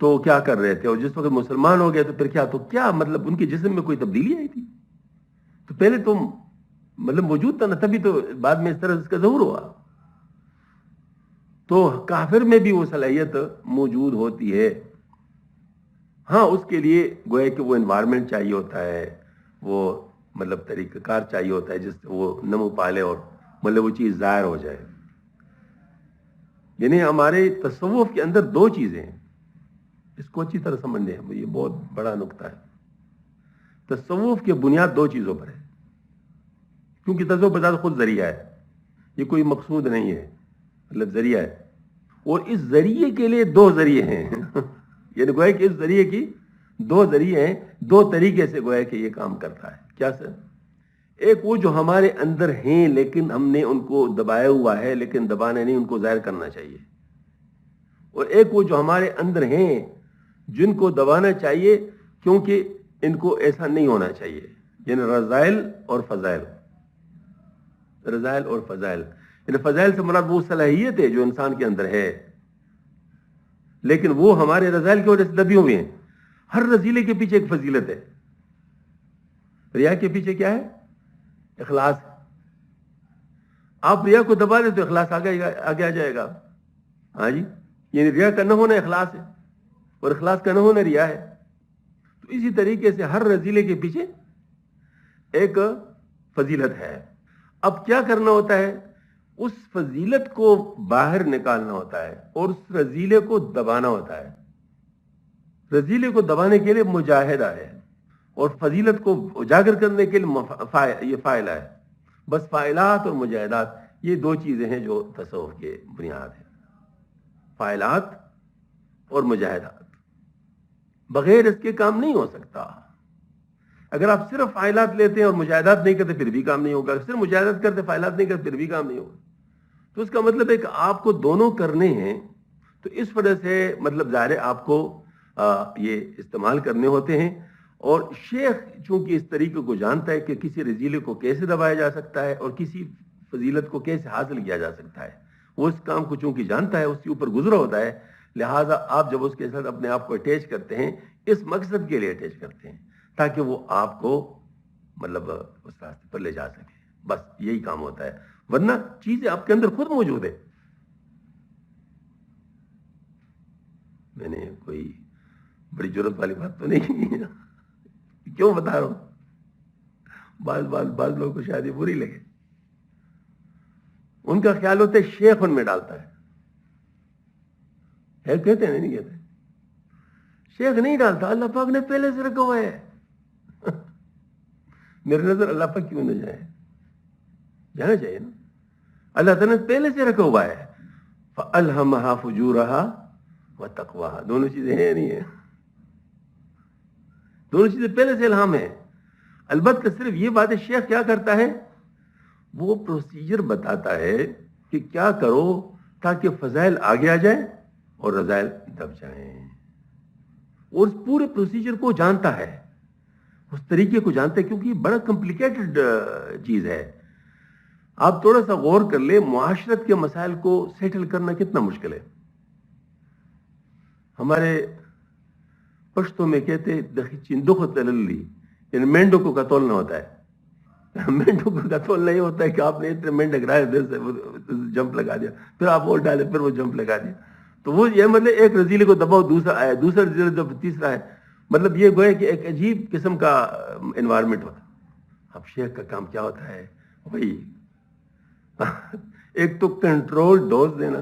تو کیا کر رہے تھے، اور جس وقت مسلمان ہو گئے تو پھر کیا مطلب ان کے جسم میں کوئی تبدیلی آئی تھی؟ تو پہلے تو مطلب موجود تھا نا، تبھی تو بعد میں اس طرح اس کا ظہور ہوا. تو کافر میں بھی وہ صلاحیت موجود ہوتی ہے. ہاں اس کے لیے گویا کہ وہ انوائرمنٹ چاہیے ہوتا ہے، وہ مطلب طریقہ کار چاہیے ہوتا ہے جس سے وہ نمو پالے اور مطلب وہ چیز ظاہر ہو جائے. یعنی ہمارے تصوف کے اندر دو چیزیں ہیں، اس کو اچھی طرح سمجھنے ہیں، یہ بہت بڑا نقطہ ہے. تصوف کی بنیاد دو چیزوں پر ہے، کیونکہ تصوف بذات خود ذریعہ ہے، یہ کوئی مقصود نہیں ہے، مطلب ذریعہ ہے. اور اس ذریعے کے لیے دو ذریعے ہیں یعنی گویا کہ اس ذریعے کی دو ذریعے ہیں، دو طریقے سے گویا کہ یہ کام کرتا ہے. کیا سر؟ ایک وہ جو ہمارے اندر ہیں لیکن ہم نے ان کو دبایا ہوا ہے، لیکن دبانا نہیں، ان کو ظاہر کرنا چاہیے. اور ایک وہ جو ہمارے اندر ہیں جن کو دبانا چاہیے کیونکہ ان کو ایسا نہیں ہونا چاہیے، یعنی رذائل اور فضائل. رذائل اور فضائل، یعنی فضائل سے مراد وہ صلاحیت ہے جو انسان کے اندر ہے، لیکن وہ ہمارے رذائل کی وجہ سے دبی ہوئے ہیں. ہر رذیلے کے پیچھے ایک فضیلت ہے. ریا کے پیچھے کیا ہے؟ اخلاص. آپ ریا کو دبا دیں تو اخلاص آگے آ جائے گا. ہاں جی، یعنی ریا کا نہ ہونا اخلاص ہے اور اخلاص کا نہ ہونا ریا ہے. تو اسی طریقے سے ہر رذیلے کے پیچھے ایک فضیلت ہے. اب کیا کرنا ہوتا ہے؟ اس فضیلت کو باہر نکالنا ہوتا ہے اور اس رذیلے کو دبانا ہوتا ہے. رذیلے کو دبانے کے لیے مجاہدہ ہے اور فضیلت کو اجاگر کرنے کے لیے یہ فائلہ ہے. بس فائلات اور مجاہدات یہ دو چیزیں ہیں جو تصوف کے بنیاد ہیں. فائلات اور مجاہدات، بغیر اس کے کام نہیں ہو سکتا. اگر آپ صرف فائلات لیتے ہیں اور مجاہدات نہیں کرتے پھر بھی کام نہیں ہوگا. صرف مجاہدات کرتے فائلات نہیں کرتے پھر بھی کام نہیں ہوگا. تو اس کا مطلب ہے کہ آپ کو دونوں کرنے ہیں. تو اس وجہ سے مطلب ظاہر ہے آپ کو یہ استعمال کرنے ہوتے ہیں. اور شیخ چونکہ اس طریقے کو جانتا ہے کہ کسی رذیلے کو کیسے دبایا جا سکتا ہے اور کسی فضیلت کو کیسے حاصل کیا جا سکتا ہے، وہ اس کام کو چونکہ جانتا ہے، اس کے اوپر گزرا ہوتا ہے. لہٰذا آپ جب اس کے ساتھ اپنے آپ کو اٹیچ کرتے ہیں اس مقصد کے لیے اٹیچ کرتے ہیں تاکہ وہ آپ کو مطلب اس راستے پر لے جا سکے. بس یہی کام ہوتا ہے، ورنہ چیزیں آپ کے اندر خود موجود ہے. میں نے کوئی بڑی ضرورت والی بات تو نہیں کی، کیوں بتا رہا ہوں؟ بعض لوگوں کو شاید یہ بری لگے. ان کا خیال ہوتا ہے شیخ ان میں ڈالتا ہے. کہتے ہیں نہیں کہتے؟ شیخ نہیں ڈالتا، اللہ پاک نے پہلے سے رکھا ہوا ہے. میرے نظر اللہ پاک کیوں نہ جائے؟ جانا چاہیے نا. اللہ تعالیٰ نے پہلے سے رکھا ہوا ہے. فَأَلْهَمَهَا فُجُورَهَا وَتَقْوَاهَا. دونوں چیزیں ہیں نہیں ہیں؟ دونوں چیزیں پہلے سے الہام ہے. البتہ صرف یہ بات ہے شیخ کیا کرتا ہے، وہ پروسیجر بتاتا ہے کہ کیا کرو تاکہ فضائل آگے آ جائیں اور رذائل دب جائیں. اور اس پورے پروسیجر کو جانتا ہے، اس طریقے کو جانتا ہے، کیونکہ یہ بڑا کمپلیکیٹڈ چیز ہے. آپ تھوڑا سا غور کر لیں، معاشرت کے مسائل کو سیٹل کرنا کتنا مشکل ہے. ہمارے پشتوں میں کہتے چندخ تللی، یعنی مینڈو کو کتولنا ہوتا ہے. مینڈو کو کتولنا یہ ہوتا ہے کہ آپ نے اتنے مینڈک رائے دل سے جمپ لگا دیا، پھر آپ اور ڈالے، پھر وہ جمپ لگا دیا. تو وہ یہ مطلب ایک رذیلے کو دباؤ دوسرا آیا، دوسرا رذیلے جب تیسرا ہے، مطلب یہ گویا کہ ایک عجیب قسم کا انوائرمنٹ ہوتا. اب شیخ کا کام کیا ہوتا ہے؟ وہی ایک تو کنٹرول ڈوز دینا،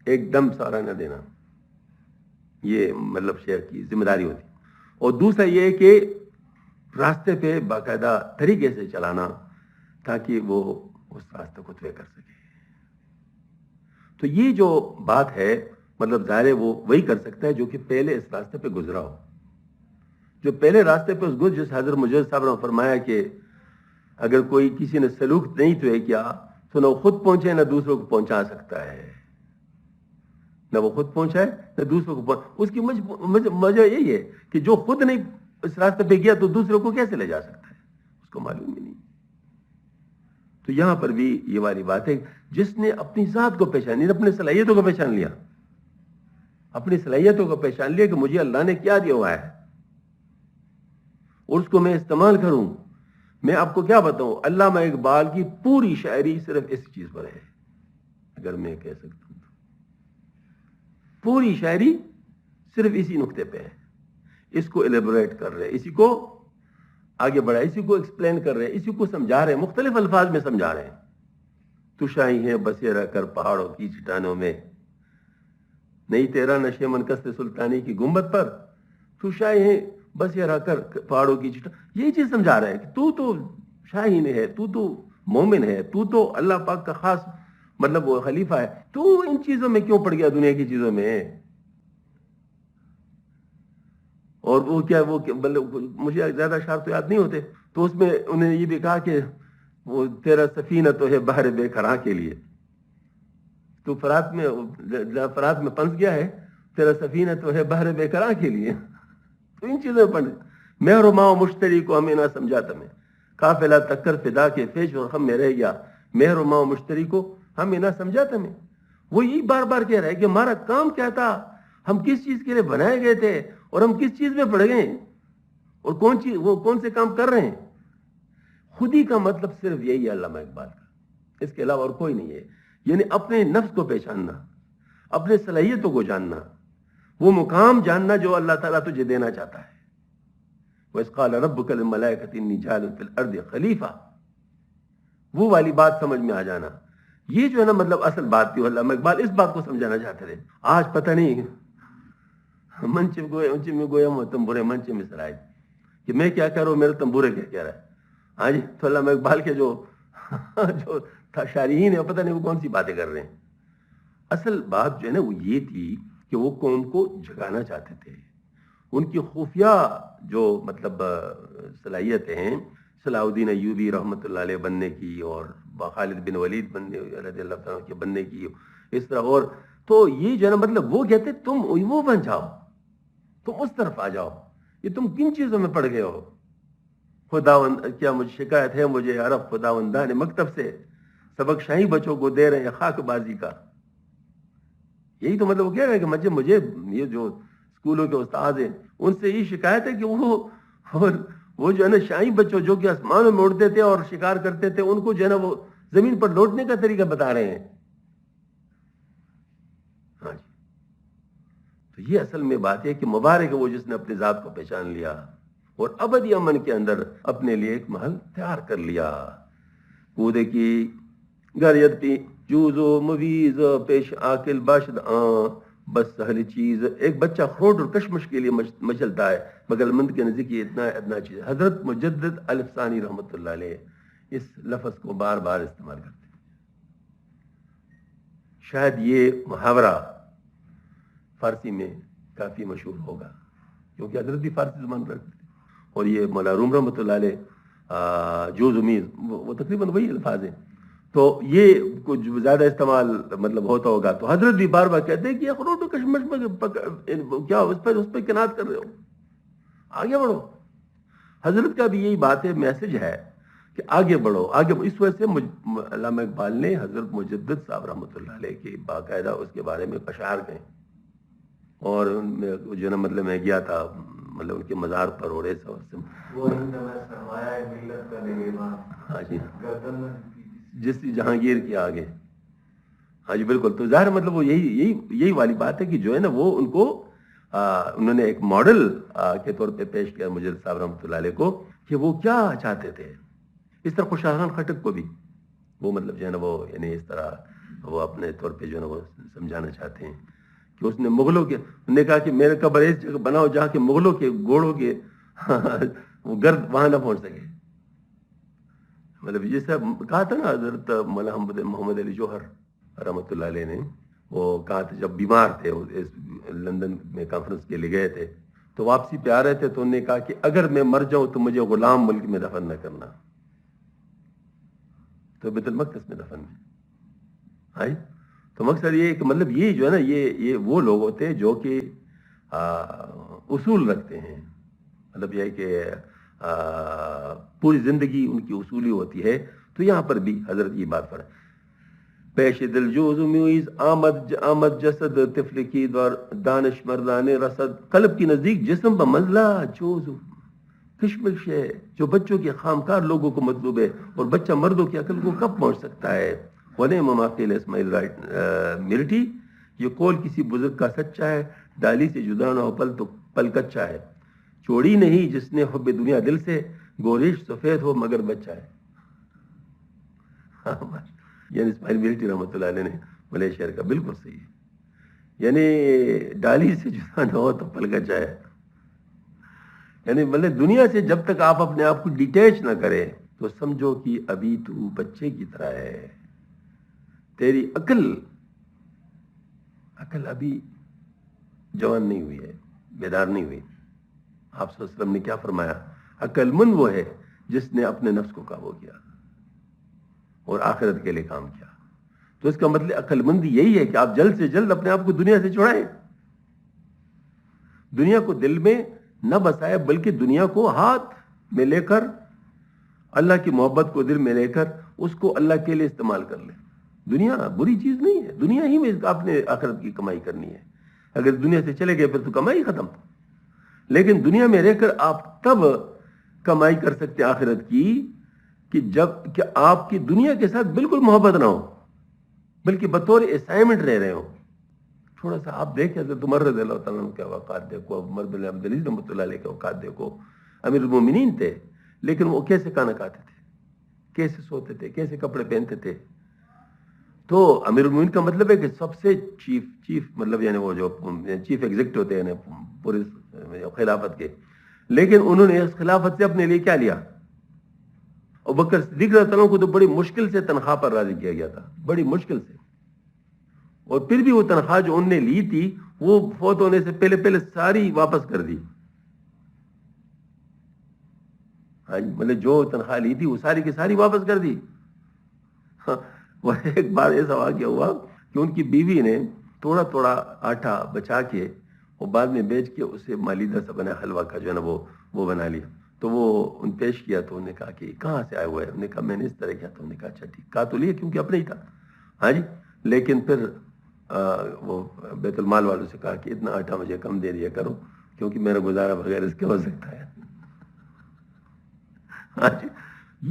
ایک دم سارا نہ دینا، یہ مطلب شیخ کی ذمہ داری ہوتی. اور دوسرا یہ ہے کہ راستے پہ باقاعدہ طریقے سے چلانا تاکہ وہ اس راستے کو طے کر سکے. تو یہ جو بات ہے مطلب ظاہر ہے وہ وہی کر سکتا ہے جو کہ پہلے اس راستے پہ گزرا ہو. جو پہلے راستے پہ اس گزر، جس حضرت مجدد صاحب نے فرمایا کہ اگر کوئی کسی نے سلوک نہیں تو ہے کیا، تو نہ وہ خود پہنچے نہ دوسروں کو پہنچا سکتا ہے. نہ وہ خود پہنچائے نہ دوسروں کو اس کی وجہ یہی ہے کہ جو خود نہیں اس راستے پہ گیا تو دوسروں کو کیسے لے جا سکتا ہے، اس کو معلوم ہی نہیں. تو یہاں پر بھی یہ والی بات ہے، جس نے اپنی ذات کو پہچان لیا، اپنی صلاحیتوں کو پہچان لیا، اپنی صلاحیتوں کو پہچان لیا کہ مجھے اللہ نے کیا دیا ہوا ہے اور اس کو میں استعمال کروں. میں آپ کو کیا بتاؤں، علامہ اقبال کی پوری شاعری صرف اس چیز پر ہے، اگر میں کہہ سکتا ہوں تو پوری شاعری صرف اسی نقطے پہ ہے. اس کو ایلیبوریٹ کر رہے، اسی کو آگے بڑھا، اسی کو ایکسپلین کر رہے، اسی کو سمجھا رہے، مختلف الفاظ میں سمجھا رہے ہیں. تو شاہی ہے بسیرا کر پہاڑوں کی چٹانوں میں، نہیں تیرا نشے من قصد سلطانی کی گنبد پر، تو شاہی ہے بسیرا کر پہاڑوں کی چٹان. یہی چیز سمجھا رہے ہیں کہ تو شاہین ہے، تو مومن ہے، تو اللہ پاک کا خاص مطلب وہ خلیفہ ہے، تو ان چیزوں میں کیوں پڑ گیا، دنیا کی چیزوں میں؟ اور وہ کیا مطلب مجھے زیادہ اشعار تو یاد نہیں ہوتے، تو اس میں انہوں نے یہ بھی کہا کہ وہ تیرا سفینہ تو ہے بحر بے قرار کے لیے، تو فرات میں پنس گیا ہے، تیرا سفینہ تو ہے بحر بے قرار کے لیے. تو ان چیزوں میں پڑھ، مہر و ماں مشتری کو ہمیں نہ سمجھا تمہیں، قافلہ تکر فدا کے پیش اور ہم میں رہ گیا، مہر و ماں مشتری کو ہمیں نہ سمجھا تمہیں. وہ یہی بار بار کہہ رہا ہے کہ ہمارا کام کیا تھا، ہم کس چیز کے لیے بنائے گئے تھے، اور ہم کس چیز میں پڑ گئے ہیں، اور وہ کون سے کام کر رہے ہیں. خودی کا مطلب صرف یہی ہے علامہ اقبال کا، اس کے علاوہ اور کوئی نہیں ہے. یعنی اپنے نفس کو پہچاننا، اپنے صلاحیتوں کو جاننا، وہ مقام جاننا جو اللہ تعالیٰ تجھے دینا چاہتا ہے. وَإِذْ قَالَ رَبُّكَ لِلْمَلَائِكَةِ إِنِّي جَاعِلٌ فِي الْأَرْضِ خلیفہ، وہ والی بات سمجھ میں آ جانا. یہ جو ہے نا مطلب اصل بات تھی، علامہ اقبال اس بات کو سمجھانا چاہتے تھے. آج پتہ نہیں منچ میں گویا تمبورے منچ میں سرائے کہ میں کیا کہہ رہا ہوں، میرے تمبورے کیا کہہ رہا ہے. ہاں جی، تو علامہ اقبال کے جو شارحین ہیں پتہ نہیں وہ کون سی باتیں کر رہے ہیں. اصل بات جو ہے نا وہ یہ تھی کہ وہ قوم کو جگانا چاہتے تھے. ان کی خفیہ جو مطلب صلاحیتیں ہیں، صلاح الدین ایوبی رحمۃ اللہ علیہ بننے کی، اور خالد بن ولید بننے رضی اللہ تعالیٰ کے بننے کی، اس طرح. اور تو یہ جو ہے نا مطلب وہ کہتے تم وہ بن جاؤ، تم اس طرف آ جاؤ، یہ تم کن چیزوں میں پڑ گئے ہو. خداوند کیا مجھے شکایت ہے مجھے عرب خداوندان مکتب سے، سبق شاہی بچوں کو دے رہے ہیں خاک بازی کا. یہی تو مطلب وہ کہہ رہے ہیں کہ مجھے یہ جو اسکولوں کے استاد ہیں ان سے یہ شکایت ہے کہ وہ جو ہے نا شاہی بچوں جو کہ آسمانوں میں اڑتے تھے اور شکار کرتے تھے، ان کو جو ہے نا وہ زمین پر لوٹنے کا طریقہ بتا رہے ہیں. ہاں جی، تو یہ اصل میں بات ہے کہ مبارک ہے وہ جس نے اپنی ذات کو پہچان لیا اور ابدی امن کے اندر اپنے لیے ایک محل تیار کر لیا. کودے کی گریت پی جوزو مویز پیش آکل باشد بس سہل چیز. ایک بچہ کھروٹ اور کشمش کے لیے مچلتا ہے مگر مند کے نزدیک یہ اتنا چیز. حضرت مجدد الف ثانی رحمۃ اللہ علیہ اس لفظ کو بار بار استعمال کرتے ہیں. شاید یہ محاورہ فارسی میں کافی مشہور ہوگا کیونکہ حضرت بھی فارسی زبان رکھتے تھے. اور یہ مولانا روم رحمۃ اللہ علیہ جو زمیز وہ تقریباً وہی الفاظ ہیں. تو یہ کچھ زیادہ استعمال مطلب ہوتا ہوگا. تو حضرت بھی بار بار کہتے ہیں کہ یہ خروٹ و کشمش کیا اس پہ کنات کر رہے ہو، آگے بڑھو. حضرت کا بھی یہی بات ہے، میسج ہے کہ آگے بڑھو آگے بڑھو. اس وجہ سے علامہ اقبال نے حضرت مجدد صاحب رحمۃ اللہ علیہ کے باقاعدہ اس کے بارے میں اشعار گئے. اور جو نا مطلب میں گیا تھا مطلب ان کے مزار پر، اور ایسا ہاں جی جس جہانگیر کے آگے. ہاں جی بالکل. تو ظاہر مطلب وہ یہی والی بات ہے کہ جو ہے نا وہ ان کو انہوں نے ایک ماڈل کے طور پہ پیش کیا مجدد صاحب رحمۃ اللہ علیہ کو کہ وہ کیا چاہتے تھے. اس طرح خوشحال خان خٹک کو بھی وہ مطلب جو ہے نا وہ یعنی اس طرح وہ اپنے طور پہ جو ہے نا وہ سمجھانا چاہتے ہیں کہ اس نے مغلوں کے نے کہا کہ میرے قبر اس جگہ بناؤ جہاں کے مغلوں کے گھوڑوں کے وہ گرد وہاں نہ پہنچ سکے. مطلب جیسا کہا تھا نا حضرت مولانا محمد علی جوہر رحمۃ اللہ علیہ نے، وہ کہا تھا جب بیمار تھے لندن میں کانفرنس کے لیے گئے تھے تو واپسی پہ آ رہے تھے تو انہوں نے کہا کہ اگر میں مر جاؤں تو مجھے غلام ملک میں دفن نہ کرنا، تو بیت المقدس میں دفن میں. ہاں تو مقصد یہ کہ مطلب یہ جو ہے نا یہ وہ لوگ ہوتے ہیں جو کہ اصول رکھتے ہیں. مطلب یہ ہے کہ پوری زندگی ان کی اصولی ہوتی ہے. تو یہاں پر بھی حضرت یہ بات پر پیش دل جوز میویز آمد جسد طفل کی دور دانش مردان رسد. قلب کی نزدیک جسم پر منزلہ جوز کشمکش ہے جو بچوں کے خامکار لوگوں کو مطلوب ہے، اور بچہ مردوں کی عقل کو کب پہنچ سکتا ہے. ونے مماقل اسماعیل رائٹ ملٹی. یہ قول کسی بزرگ کا سچا ہے، ڈالی سے جدا نہ ہو پل تو پل کچا ہے. چوڑی نہیں جس نے حب دنیا دل سے، گوریش سفید ہو مگر بچہ ہے. یعنی اسماعیل ملٹی رحمۃ اللہ علیہ نے بولے شعر کا بالکل صحیح ہے. یعنی ڈالی سے جدا نہ ہو تو پل کچا ہے. یعنی مطلب دنیا سے جب تک آپ اپنے آپ کو ڈیٹیچ نہ کریں تو سمجھو کہ ابھی تو بچے کی طرح ہے. تیری عقل ابھی جوان نہیں ہوئی ہے، بیدار نہیں ہوئی. آپ صلی اللہ علیہ وسلم نے کیا فرمایا؟ عقل مند وہ ہے جس نے اپنے نفس کو قابو کیا اور آخرت کے لیے کام کیا. تو اس کا مطلب عقل مندی یہی ہے کہ آپ جلد سے جلد اپنے آپ کو دنیا سے چھڑائیں، دنیا کو دل میں نہ بسائے، بلکہ دنیا کو ہاتھ میں لے کر اللہ کی محبت کو دل میں لے کر اس کو اللہ کے لیے استعمال کر لیں. دنیا بری چیز نہیں ہے، دنیا ہی میں آپ نے آخرت کی کمائی کرنی ہے. اگر دنیا سے چلے گئے پھر تو کمائی ختم. لیکن دنیا میں رہ کر آپ تب کمائی کر سکتے آخرت کی کہ جب کہ آپ کی دنیا کے ساتھ بالکل محبت نہ ہو، بلکہ بطور اسائنمنٹ رہ رہے ہو. تھوڑا سا آپ دیکھیں حضرت عمر رضی اللہ تعالیٰ عنہ کے اوقات دیکھو، عمر بن عبد العزیز رحمۃ اللہ علیہ کے اوقات دیکھو. امیر المومنین تھے، لیکن وہ کیسے کھانا کھاتے تھے، کیسے سوتے تھے، کیسے کپڑے پہنتے تھے. تو امیر المومنین کا مطلب ہے کہ سب سے چیف مطلب یعنی وہ جو چیف ایگزیکٹو ہوتے ہیں پورے خلافت کے. لیکن انہوں نے اس خلافت سے اپنے لیے کیا لیا؟ ابوبکر صدیق رضی اللہ عنہ کو تو بڑی مشکل سے تنخواہ پر راضی کیا گیا تھا، بڑی مشکل سے. اور پھر بھی وہ تنخواہ جو انہوں نے لی تھی وہ فوت ہونے سے پہلے ساری واپس کر دی. مطلب جو تنخواہ لی تھی وہ ساری کی ساری واپس کر دی. وہ ایک بار ایسا واقعہ ہوا کہ ان کی بیوی نے تھوڑا تھوڑا آٹا بچا کے وہ بعد میں بیچ کے اسے مالیدہ سے بنا حلوہ کا جو ہے نا وہ بنا لیا. تو وہ ان پیش کیا تو انہوں نے کہا کہ کہاں سے آیا ہوا ہے؟ انہوں نے کہا میں نے اس طرح کیا. تو انہوں نے کہا اچھا ٹھیک، کہا تو لیا کیونکہ اپنا ہی تھا. ہاں جی. لیکن پھر وہ بیت المال والوں سے کہا کہ اتنا آٹا مجھے کم دے دیا کرو کیونکہ میرا گزارا بغیر اس کے ہو سکتا ہے. ہاں جی.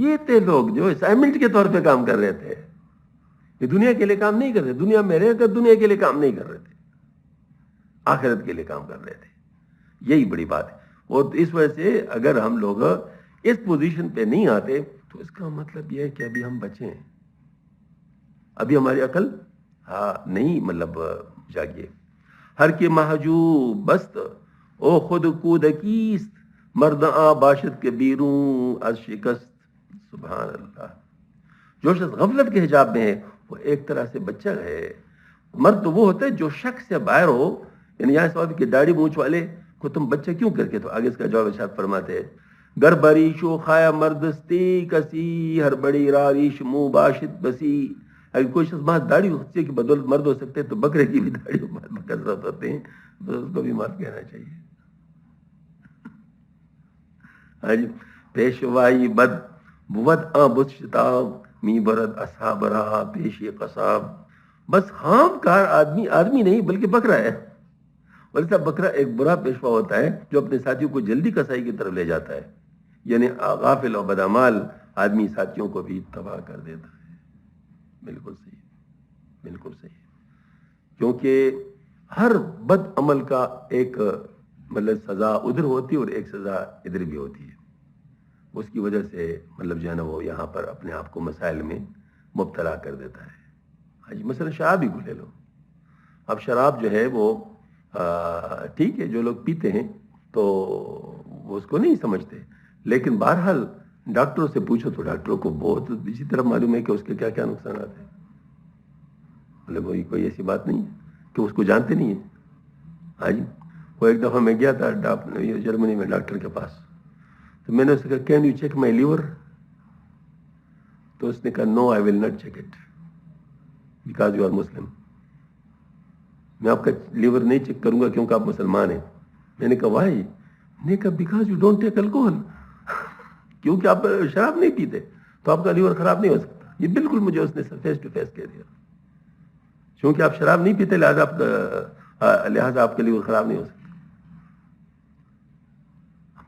یہ تھے لوگ جو اسائنمنٹ کے طور پہ کام کر رہے تھے، یہ دنیا کے لیے کام نہیں کر رہے، دنیا میں رہ کر دنیا کے لیے کام نہیں کر رہے تھے، آخرت کے لیے کام کر رہے تھے. یہی بڑی بات ہے. اور اس وجہ سے اگر ہم لوگ اس پوزیشن پہ نہیں آتے تو اس کا مطلب یہ ہے کہ ابھی ہم بچے ہیں، ابھی ہماری عقل نہیں مطلب جاگیے. ہر کے محجوب بست او خود کودکیست، مرد آ باشد کے بیروں از شکست. سبحان اللہ. جو شخص غفلت کے حجاب میں ہے وہ ایک طرح سے بچہ ہے. مرد تو وہ ہوتا ہے جو شک سے باہر ہو. یعنی یہاں سوال کہ داڑھی مونچھ والے کو تم بچہ کیوں کر کے، تو آگے اس کا جواب ارشاد فرماتے ہیں گر بریش و خایا مردستی کسی، ہر بڑی راریش منہ باشد بسی. اگر کوئی شخص بہت داڑھی ہوتی کی بدولت مرد ہو سکتے ہیں تو بکرے کی بھی داڑھی بکثرت ہوتے ہیں، تو اس کو بھی مرد کہنا چاہیے. ہاں جی. پیشوائی بد بود آبت شتاب می برد اصحاب رہا پیشی قصاب. بس خام کار آدمی نہیں بلکہ بکرا ہے. اور ایسا بکرا ایک برا پیشوا ہوتا ہے جو اپنے ساتھیوں کو جلدی کسائی کی طرف لے جاتا ہے. یعنی غافل و بدعمال آدمی ساتھیوں کو بھی تباہ کر دیتا ہے. بالکل صحیح، بالکل صحیح. کیونکہ ہر بد عمل کا ایک مطلب سزا ادھر ہوتی ہے اور ایک سزا ادھر بھی ہوتی ہے. اس کی وجہ سے مطلب جو ہے نا وہ یہاں پر اپنے آپ کو مسائل میں مبتلا کر دیتا ہے. حج مثلا شراب ہی کو لے لو. اب شراب جو ہے وہ ٹھیک ہے جو لوگ پیتے ہیں تو وہ اس کو نہیں سمجھتے، لیکن بہرحال ڈاکٹروں سے پوچھو تو ڈاکٹروں کو بہت اسی طرح معلوم ہے کہ اس کے کیا کیا نقصانات ہیں. مطلب وہی کوئی ایسی بات نہیں ہے کہ اس کو جانتے نہیں ہیں. ہاں جی. وہ ایک دفعہ میں گیا تھا جرمنی میں ڈاکٹر کے پاس، تو میں نے اس سے کہا can you check my liver? تو اس نے کہا no I will not check it because you are Muslim. میں آپ کا لیور نہیں چیک کروں گا کیونکہ آپ مسلمان ہیں. میں نے کہا وائی؟ نے کہا because you don't take alcohol. کیونکہ آپ شراب نہیں پیتے تو آپ کا لیور خراب نہیں ہو سکتا. یہ بالکل مجھے اس نے فیس ٹو فیس کہہ دیا. کیونکہ آپ شراب نہیں پیتے لہٰذا آپ کا لیور خراب نہیں ہو سکتا.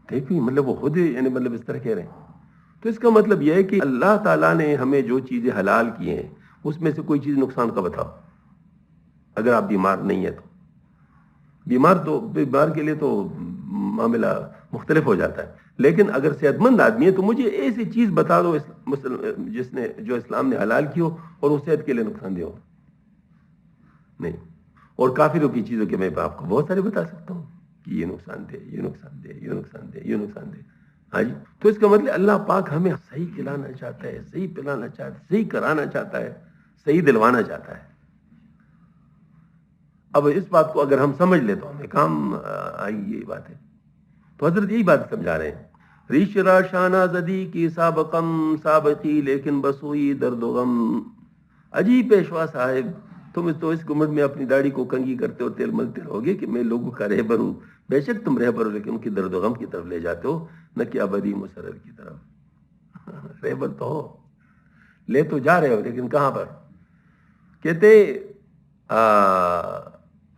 دیکھیں مطلب وہ خود یعنی مطلب اس طرح کہہ رہے ہیں. تو اس کا مطلب یہ ہے کہ اللہ تعالیٰ نے ہمیں جو چیزیں حلال کی ہیں اس میں سے کوئی چیز نقصان کا بتاؤ. اگر آپ بیمار نہیں ہیں تو بیمار کے لیے تو معاملہ مختلف ہو جاتا ہے. لیکن اگر صحت مند آدمی ہے تو مجھے ایسی چیز بتا دو جو اسلام نے حلال کی ہو اور وہ صحت کے لیے نقصان دہ ہو. نہیں. اور کافروں کی چیزوں کے میں آپ کو بہت سارے بتا سکتا ہوں کہ یہ نقصان دے، یہ نقصان دے، یہ نقصان دے، یہ نقصان دے. ہاں جی. تو اس کا مطلب اللہ پاک ہمیں صحیح کھلانا چاہتا ہے، صحیح پلانا چاہتا ہے، صحیح کرانا چاہتا ہے، صحیح دلوانا چاہتا ہے. اب اس بات کو اگر ہم سمجھ لیں تو ہمیں کام آئی یہ بات ہے. تو حضرت یہی بات سمجھا رہے ہیں. ریش را شانہ زدی کی سابقم سابقی لیکن بسوئی درد و غم. عجیب پیشوا صاحب، تم تو اس عمر میں اپنی داڑھی کو کنگھی کرتے ہو، تیل ملتے رہوگے کہ میں لوگوں کا رہبر ہوں. بے شک تم رہبر ہو، لیکن ان کی درد و غم کی طرف لے جاتے ہو، نہ کہ ابدی مسرر کی طرف. رہبر تو ہو، لے تو جا رہے ہو، لیکن کہاں پر؟ کہتے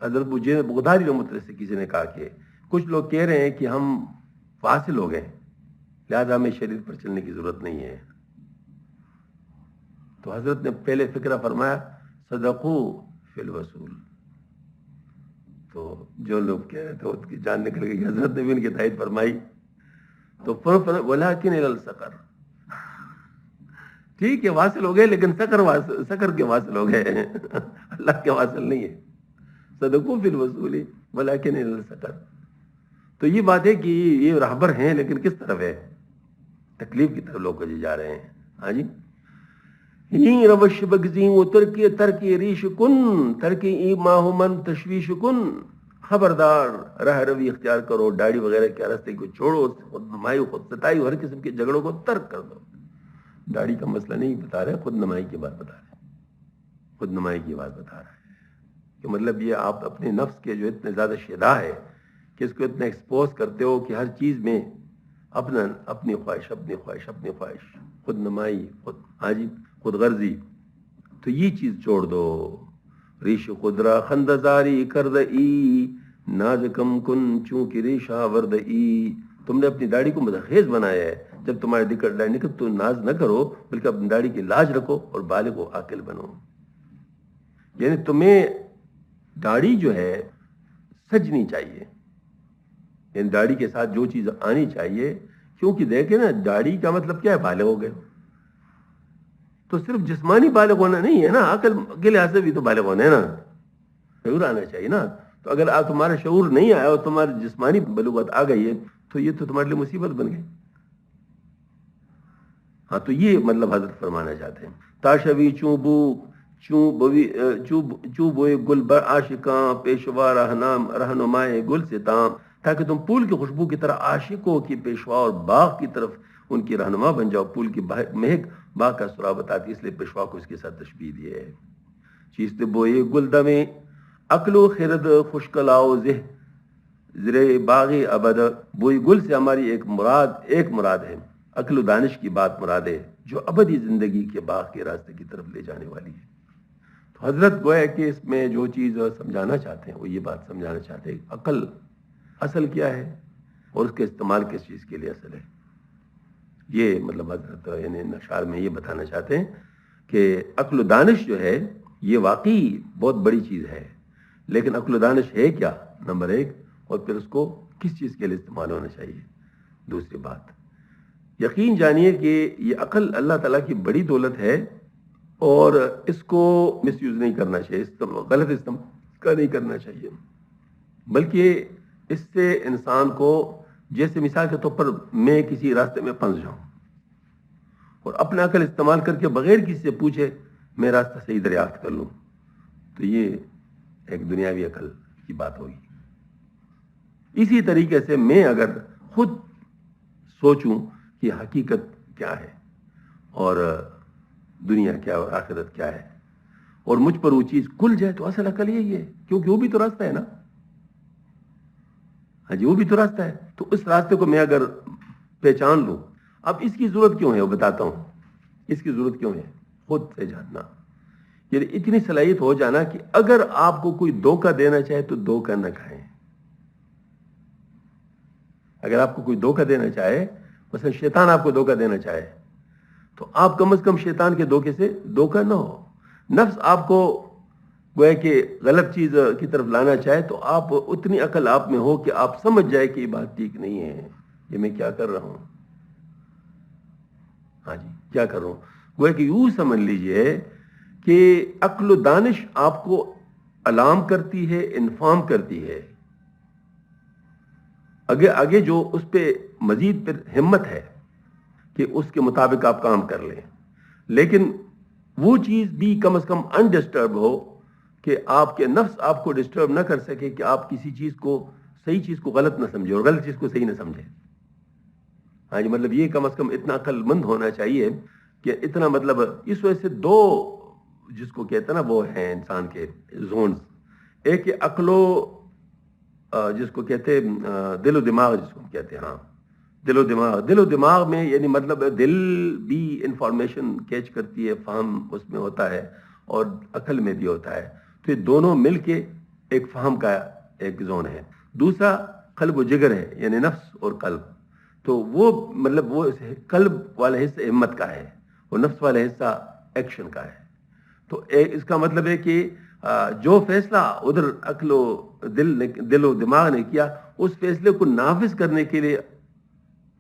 حضرت بغدادی رحمۃ اللہ سے کسی نے کہا کہ کچھ لوگ کہہ رہے ہیں کہ ہم فاصل ہو گئے، لہذا ہمیں شریعت پر چلنے کی ضرورت نہیں ہے. تو حضرت نے پہلے فکرہ فرمایا صدقو فی الوصول. تو جو لوگ کہہ رہے تھے اس کی جان نکل گئی، حضرت نے بھی ان کی تائید فرمائی. تو ولیکن الی السقر، ٹھیک ہے واصل ہو گئے، لیکن سکر کے واصل ہو گئے، اللہ کے واصل نہیں ہے. صدقو فی الوصول ولیکن الی السقر. تو یہ بات ہے کہ یہ رہبر ہیں، لیکن کس طرف ہے؟ تکلیف کی طرف لوگ جا رہے ہیں. ہاں جی. ہی روش بگزیں و ترکی ریش کن ترکی ای ماہ من تشویش کن. خبردار راہ روی اختیار کرو، داڑھی وغیرہ کے راستے کو چھوڑو، خود نمائی خود ستائی ہر قسم کے جھگڑوں کو ترک کر دو. داڑھی کا مسئلہ نہیں بتا رہے، خود نمائی کی بات بتا رہے، خود نمائی کی بات بتا رہے ہیں کہ مطلب یہ آپ اپنے نفس کے جو اتنے زیادہ شیدا ہے کہ اس کو اتنا ایکسپوز کرتے ہو کہ ہر چیز میں اپنی خواہش، خود نمائی، خود غرضی. تو یہ چیز چھوڑ دو. ریش خدرا خندزاری کردئی نازکم کن چونکہ ریشہ وردئی. تم نے اپنی داڑھی کو مزخیز بنایا ہے. جب تمہارے داڑھی نکل تو ناز نہ کرو، بلکہ اپنی داڑھی کی لاج رکھو اور بالغ و عاقل بنو. یعنی تمہیں داڑھی جو ہے سجنی چاہیے، یعنی داڑھی کے ساتھ جو چیز آنی چاہیے. کیونکہ دیکھیں نا، داڑھی کا مطلب کیا ہے؟ بالغ ہو گئے. تو صرف جسمانی بالغ ہونا نہیں ہے نا، عقل کے لحاظ سے بھی تو بالغ ہونا ہے نا، شعور آنا چاہیے نا. تو اگر آپ تمہارا شعور نہیں آیا اور تمہاری جسمانی بلوغت آ گئی ہے تو یہ تو تمہارے لیے مصیبت بن گئی. ہاں، تو یہ مطلب حضرت فرمانا چاہتے ہیں. تاشوی چوبوئے گل بر عاشقاں پیشوا رہنمائے گل سے تام. تاکہ تم پھول کی خوشبو کی طرح عاشقوں کی پیشوا اور باغ کی طرف ان کی رہنما بن جاؤ. پھول کی مہک باغ کا سرا بتاتی، اس لیے پیشوا کو اس کے ساتھ تشبیہ دی ہے. چیست بوئے گل دمے عقل و خرد خوشکلاؤ زرے باغ ابد. بوئی گل سے ہماری ایک مراد ہے، عقل و دانش کی بات مراد ہے، جو ابدی زندگی کے باغ کے راستے کی طرف لے جانے والی ہے. تو حضرت گویا کہ اس میں جو چیز سمجھانا چاہتے ہیں وہ یہ بات سمجھانا چاہتے ہیں، عقل اصل کیا ہے اور اس کے استعمال کس چیز کے لیے اصل ہے. یہ مطلب حضرت یعنی اشعار میں یہ بتانا چاہتے ہیں کہ عقل و دانش جو ہے یہ واقعی بہت بڑی چیز ہے، لیکن عقل و دانش ہے کیا، نمبر ایک، اور پھر اس کو کس چیز کے لیے استعمال ہونا چاہیے. دوسری بات، یقین جانیے کہ یہ عقل اللہ تعالیٰ کی بڑی دولت ہے اور اس کو مس یوز نہیں کرنا چاہیے، غلط استعمال نہیں کرنا چاہیے، بلکہ اس سے انسان کو، جیسے مثال کے طور پر میں کسی راستے میں پھنس جاؤں اور اپنا عقل استعمال کر کے بغیر کسی سے پوچھے میں راستہ صحیح دریافت کر لوں، تو یہ ایک دنیاوی عقل کی بات ہوگی. اسی طریقے سے میں اگر خود سوچوں کہ حقیقت کیا ہے اور دنیا کیا اور آخرت کیا ہے، اور مجھ پر وہ چیز کھل جائے، تو اصل عقل یہی ہے، کیونکہ وہ بھی تو راستہ ہے نا. ہاں جی، وہ بھی تو راستہ ہے. تو اس راستے کو میں اگر پہچان لوں، اب اس کی ضرورت کیوں ہے وہ بتاتا ہوں. اس کی ضرورت کیوں ہے؟ خود سے جاننا، یعنی اتنی صلاحیت ہو جانا کہ اگر آپ کو کوئی دھوکہ دینا چاہے تو دھوکہ نہ کھائیں. اگر آپ کو کوئی دھوکہ دینا چاہے، مثلا شیطان آپ کو دھوکہ دینا چاہے، تو آپ کم از کم شیطان کے دھوکے سے دھوکہ نہ ہو. نفس آپ کو گویا کہ غلط چیز کی طرف لانا چاہے تو آپ اتنی عقل آپ میں ہو کہ آپ سمجھ جائے کہ یہ بات ٹھیک نہیں ہے، یہ میں کیا کر رہا ہوں. ہاں جی، کیا کر رہا ہوں. گویا کہ یوں سمجھ لیجئے کہ عقل و دانش آپ کو الارم کرتی ہے، انفارم کرتی ہے. آگے جو اس پہ مزید پھر ہمت ہے کہ اس کے مطابق آپ کام کر لیں. لیکن وہ چیز بھی کم از کم انڈسٹرب ہو کہ آپ کے نفس آپ کو ڈسٹرب نہ کر سکے کہ آپ کسی چیز کو صحیح چیز کو غلط نہ سمجھے اور غلط چیز کو صحیح نہ سمجھے. ہاں جی مطلب یہ کم از کم اتنا عقل مند ہونا چاہیے کہ اتنا مطلب اس وجہ سے دو جس کو کہتے ہیں نا وہ ہیں انسان کے زونز. ایک عقل و جس کو کہتے ہیں دل و دماغ جس کو کہتے ہیں. ہاں دل و دماغ میں یعنی مطلب دل بھی انفارمیشن کیچ کرتی ہے, فہم اس میں ہوتا ہے اور عقل میں بھی ہوتا ہے, تو یہ دونوں مل کے ایک فہم کا ایک زون ہے. دوسرا قلب و جگر ہے یعنی نفس اور قلب. تو وہ مطلب وہ قلب والا حصہ ہمت کا ہے اور نفس والا حصہ ایکشن کا ہے. تو اس کا مطلب ہے کہ جو فیصلہ ادھر عقل و دل و دماغ نے کیا اس فیصلے کو نافذ کرنے کے لیے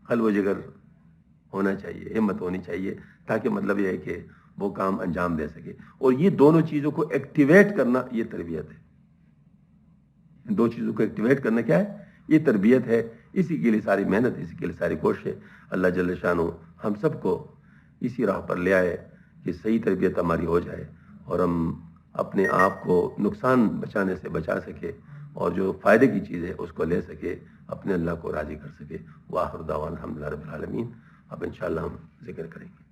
قلب و جگر ہونا چاہیے, ہمت ہونی چاہیے, تاکہ مطلب یہ ہے کہ وہ کام انجام دے سکے. اور یہ دونوں چیزوں کو ایکٹیویٹ کرنا یہ تربیت ہے. دو چیزوں کو ایکٹیویٹ کرنا کیا ہے؟ یہ تربیت ہے. اسی کے لیے ساری محنت, اسی کے لیے ساری کوشش ہے. اللہ جل شانہ ہم سب کو اسی راہ پر لے آئے کہ صحیح تربیت ہماری ہو جائے اور ہم اپنے آپ کو نقصان بچانے سے بچا سکے اور جو فائدے کی چیز ہے اس کو لے سکے, اپنے اللہ کو راضی کر سکے. وآخر دعوانا الحمدللہ رب العالمین. اب انشاءاللہ ہم ذکر کریں گے.